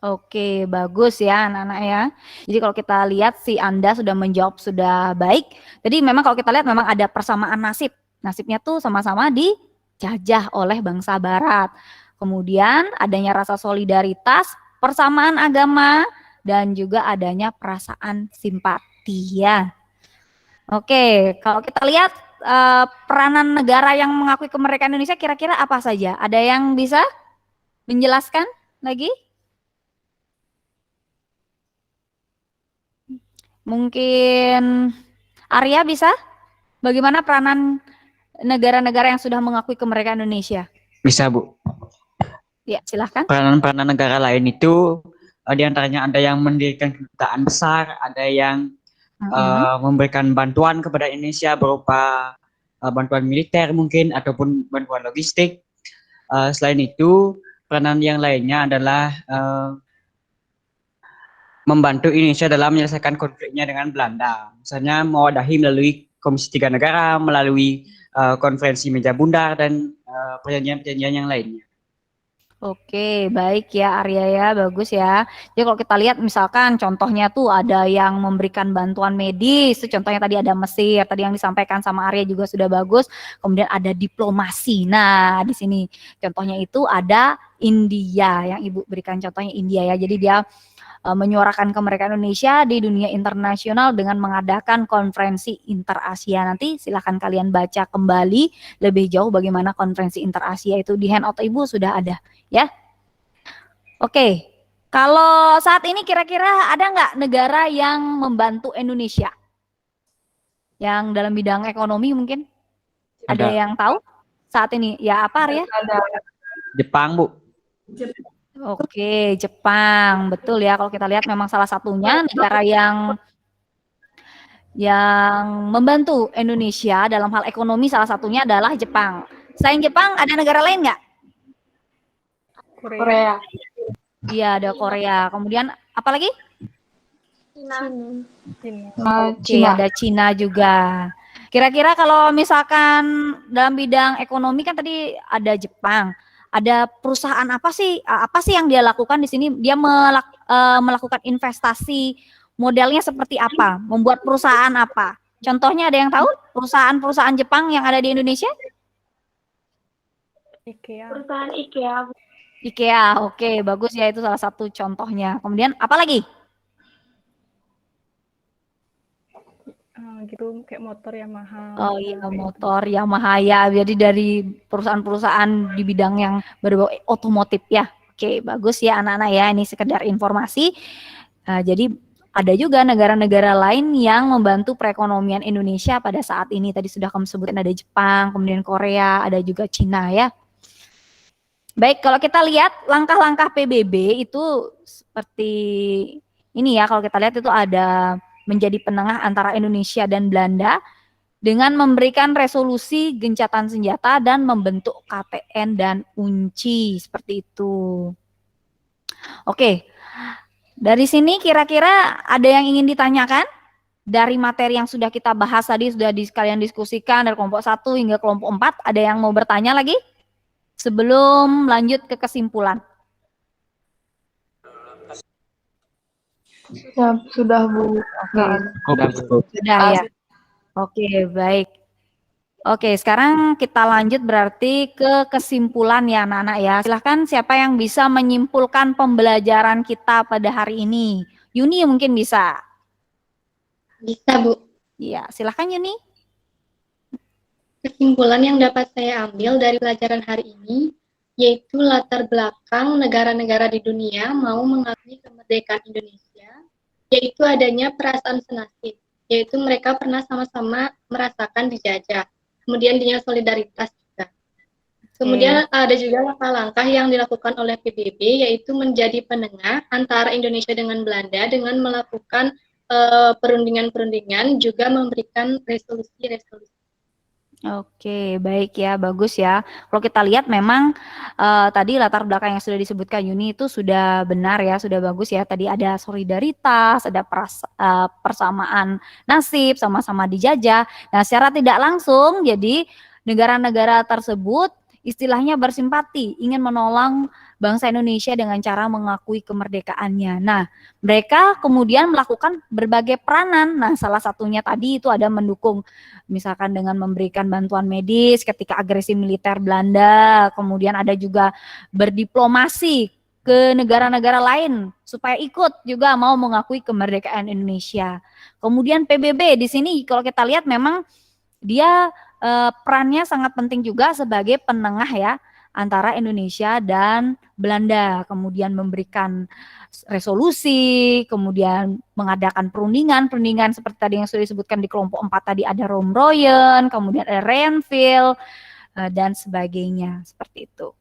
Oke, bagus ya anak-anak ya. Jadi kalau kita lihat si Anda sudah menjawab sudah baik. Jadi memang kalau kita lihat memang ada persamaan nasib. Nasibnya tuh sama-sama dijajah oleh bangsa barat. Kemudian adanya rasa solidaritas, persamaan agama, dan juga adanya perasaan simpati ya. Oke, kalau kita lihat peranan negara yang mengakui kemerdekaan Indonesia kira-kira apa saja? Ada yang bisa menjelaskan lagi? Mungkin Arya bisa? Bagaimana peranan negara-negara yang sudah mengakui kemerdekaan Indonesia? Bisa, Bu. Ya, silahkan. Peranan-peranan negara lain itu di antaranya ada yang mendirikan kedutaan besar, ada yang memberikan bantuan kepada Indonesia berupa bantuan militer mungkin ataupun bantuan logistik. Selain itu, peranan yang lainnya adalah membantu Indonesia dalam menyelesaikan konfliknya dengan Belanda. Misalnya mewadahi melalui Komisi 3 Negara, melalui konferensi meja bundar dan perjanjian-perjanjian yang lainnya. Oke, baik ya Arya ya, bagus ya. Jadi kalau kita lihat misalkan contohnya tuh ada yang memberikan bantuan medis, itu contohnya tadi ada Mesir, tadi yang disampaikan sama Arya juga sudah bagus. Kemudian ada diplomasi. Nah, di sini contohnya itu ada India, yang Ibu berikan contohnya India ya. Jadi dia menyuarakan kemerdekaan Indonesia di dunia internasional dengan mengadakan konferensi inter-Asia. Nanti silahkan kalian baca kembali lebih jauh bagaimana konferensi inter-Asia itu, di handout Ibu sudah ada ya. Oke, kalau saat ini kira-kira ada nggak negara yang membantu Indonesia? Yang dalam bidang ekonomi mungkin? Ada yang tahu saat ini? Ya apa ya? Jepang, Bu. Oke, Jepang, betul ya. Kalau kita lihat memang salah satunya negara yang membantu Indonesia dalam hal ekonomi salah satunya adalah Jepang. Selain Jepang, ada negara lain nggak? Korea. Iya, ada Korea. Kemudian apa lagi? Oke, ada Cina juga. Kira-kira kalau misalkan dalam bidang ekonomi kan tadi ada Jepang. Ada perusahaan apa sih yang dia lakukan di sini? Dia melakukan investasi, modelnya seperti apa? Membuat perusahaan apa? Contohnya ada yang tahu perusahaan-perusahaan Jepang yang ada di Indonesia? Perusahaan IKEA. IKEA, oke, bagus ya, itu salah satu contohnya. Kemudian apa lagi? Gitu kayak motor Yamaha. Oh iya, motor Yamaha ya. Jadi dari perusahaan-perusahaan di bidang yang berbau otomotif ya. Oke, bagus ya anak-anak ya. Ini sekedar informasi. Jadi ada juga negara-negara lain yang membantu perekonomian Indonesia pada saat ini. Tadi sudah kamu sebutkan ada Jepang, kemudian Korea, ada juga Cina ya. Baik, kalau kita lihat langkah-langkah PBB itu seperti ini ya. Kalau kita lihat itu ada menjadi penengah antara Indonesia dan Belanda dengan memberikan resolusi gencatan senjata dan membentuk KTN dan UNCI seperti itu. Oke, dari sini kira-kira ada yang ingin ditanyakan? Dari materi yang sudah kita bahas tadi, sudah sekalian diskusikan dari kelompok 1 hingga kelompok 4, ada yang mau bertanya lagi? Sebelum lanjut ke kesimpulan. Ya, sudah Bu. Sudah ya. Oke, baik. Oke, sekarang kita lanjut berarti ke kesimpulan ya anak-anak ya. Silahkan siapa yang bisa menyimpulkan pembelajaran kita pada hari ini. Yuni mungkin bisa. Bisa, Bu. Iya, silahkan Yuni. Kesimpulan yang dapat saya ambil dari pelajaran hari ini yaitu latar belakang negara-negara di dunia mau mengakui kemerdekaan Indonesia, yaitu adanya perasaan senasib, yaitu mereka pernah sama-sama merasakan dijajah. Kemudian adanya solidaritas juga. Kemudian ada juga langkah-langkah yang dilakukan oleh PBB, yaitu menjadi penengah antara Indonesia dengan Belanda dengan melakukan perundingan-perundingan, juga memberikan resolusi-resolusi. Oke, baik ya, bagus ya. Kalau kita lihat memang tadi latar belakang yang sudah disebutkan Yuni itu sudah benar ya, sudah bagus ya. Tadi ada solidaritas, ada persamaan nasib, sama-sama dijajah. Nah, secara tidak langsung, jadi negara-negara tersebut istilahnya bersimpati, ingin menolong bangsa Indonesia dengan cara mengakui kemerdekaannya. Nah, mereka kemudian melakukan berbagai peranan. Nah, salah satunya tadi itu ada mendukung, misalkan dengan memberikan bantuan medis ketika agresi militer Belanda, kemudian ada juga berdiplomasi ke negara-negara lain supaya ikut juga mau mengakui kemerdekaan Indonesia. Kemudian PBB di sini kalau kita lihat memang dia perannya sangat penting juga sebagai penengah ya antara Indonesia dan Belanda, kemudian memberikan resolusi, kemudian mengadakan perundingan seperti tadi yang sudah disebutkan di kelompok 4 tadi ada Romroyen, kemudian ada Renville, dan sebagainya, seperti itu.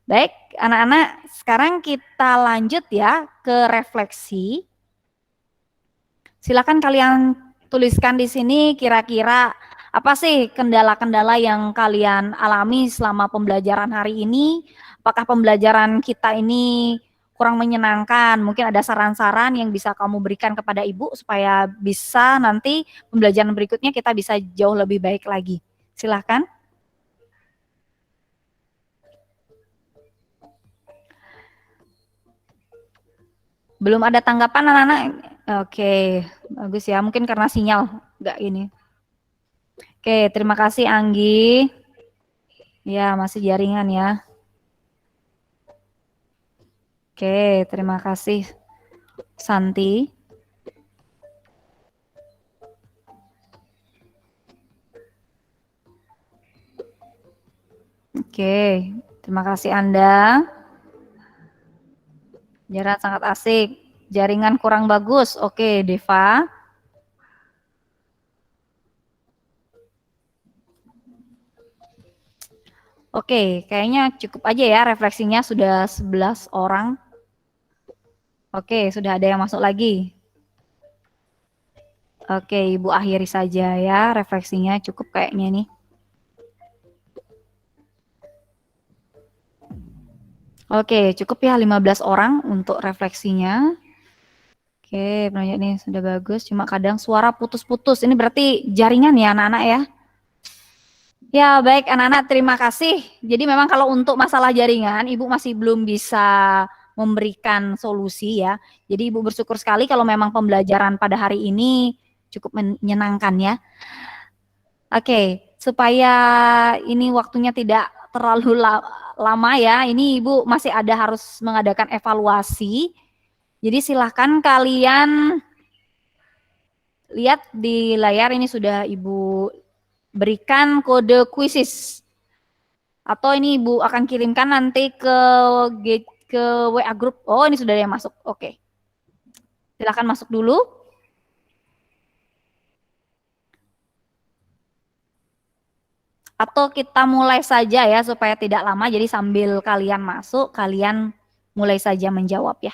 Baik, anak-anak, sekarang kita lanjut ya ke refleksi. Silakan kalian tuliskan di sini kira-kira apa sih kendala-kendala yang kalian alami selama pembelajaran hari ini? Apakah pembelajaran kita ini kurang menyenangkan? Mungkin ada saran-saran yang bisa kamu berikan kepada ibu supaya bisa nanti pembelajaran berikutnya kita bisa jauh lebih baik lagi. Silahkan. Belum ada tanggapan anak-anak? Oke, bagus ya. Mungkin karena sinyal nggak ini. Oke, terima kasih Anggi. Ya, masih jaringan ya. Oke, terima kasih Santi. Oke, terima kasih Anda. Jarak sangat asik. Jaringan kurang bagus. Oke, Deva. Oke, kayaknya cukup aja ya refleksinya sudah 11 orang. Oke, sudah ada yang masuk lagi. Oke, Ibu akhiri saja ya refleksinya, cukup kayaknya nih. Oke, cukup ya 15 orang untuk refleksinya. Oke, penanya ini sudah bagus, cuma kadang suara putus-putus. Ini berarti jaringan ya anak-anak ya? Ya, baik anak-anak, terima kasih. Jadi memang kalau untuk masalah jaringan, Ibu masih belum bisa memberikan solusi ya. Jadi Ibu bersyukur sekali kalau memang pembelajaran pada hari ini cukup menyenangkan ya. Oke, supaya ini waktunya tidak terlalu lama ya, ini Ibu masih ada harus mengadakan evaluasi. Jadi silahkan kalian lihat di layar ini sudah Ibu berikan kode kuisis atau ini Ibu akan kirimkan nanti ke WA grup. Oh, ini sudah ada yang masuk. Oke. Silakan masuk dulu. Atau kita mulai saja ya supaya tidak lama. Jadi sambil kalian masuk, kalian mulai saja menjawab ya.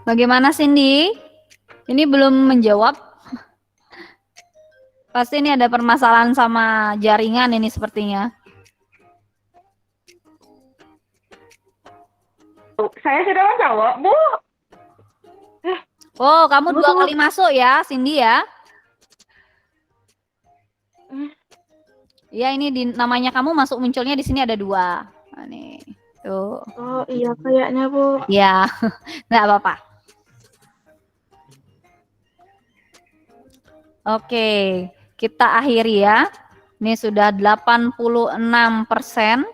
Bagaimana Cindy? Ini belum menjawab. Pasti ini ada permasalahan sama jaringan ini sepertinya. Saya sudah menjawab, Bu. Oh, kamu 2 kali masuk ya, Cindy ya? Ya, ini namanya kamu masuk munculnya di sini ada 2. Nah, nih, tuh. Oh iya kayaknya, Bu. Ya, nggak apa-apa. Oke, kita akhiri ya. Ini sudah 86%.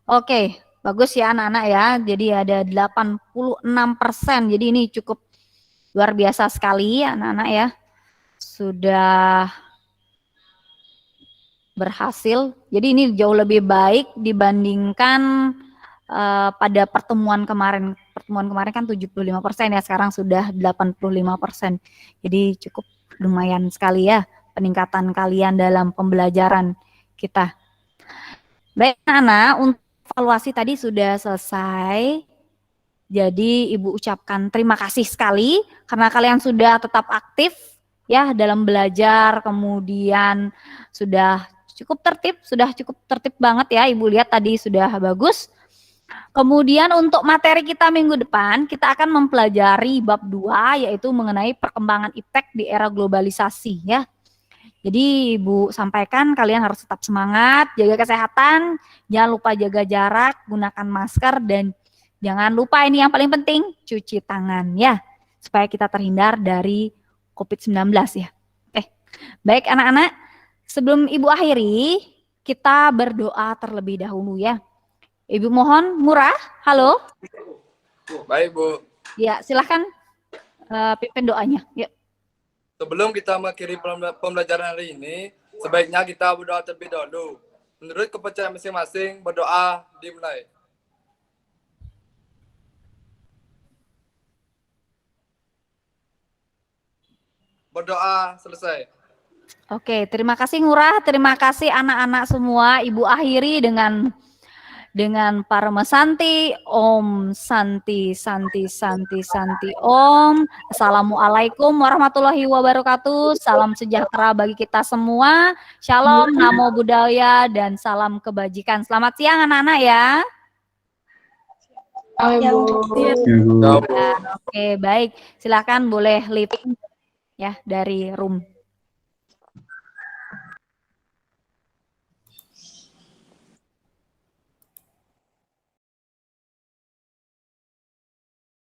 Oke, bagus ya anak-anak ya. Jadi ada 86%. Jadi ini cukup luar biasa sekali anak-anak ya. Sudah berhasil. Jadi ini jauh lebih baik dibandingkan pada pertemuan kemarin. Pertemuan kemarin kan 75% ya, sekarang sudah 85%. Jadi cukup lumayan sekali ya peningkatan kalian dalam pembelajaran kita. Baik anak-anak, untuk evaluasi tadi sudah selesai. Jadi Ibu ucapkan terima kasih sekali karena kalian sudah tetap aktif ya dalam belajar, kemudian sudah cukup tertib banget ya. Ibu lihat tadi sudah bagus. Kemudian untuk materi kita minggu depan, kita akan mempelajari bab 2 yaitu mengenai perkembangan iptek di era globalisasi ya. Jadi Ibu sampaikan kalian harus tetap semangat, jaga kesehatan, jangan lupa jaga jarak, gunakan masker, dan jangan lupa ini yang paling penting, cuci tangan ya. Supaya kita terhindar dari COVID-19 ya. Baik anak-anak, sebelum Ibu akhiri, kita berdoa terlebih dahulu ya. Ibu mohon, Murah, halo. Baik, Bu. Ya, silahkan pimpin doanya. Yuk. Sebelum kita mengakhiri pembelajaran hari ini, sebaiknya kita berdoa terlebih dahulu. Menurut kepercayaan masing-masing, berdoa dimulai. Berdoa selesai. Oke, terima kasih Ngurah, terima kasih anak-anak semua. Ibu akhiri dengan Parma Santi, Om Santi, Santi, Santi, Santi, Om. Assalamualaikum warahmatullahi wabarakatuh. Salam sejahtera bagi kita semua. Shalom, namo buddhaya, dan salam kebajikan. Selamat siang anak-anak ya. Oke, baik. Silakan boleh leave ya dari room.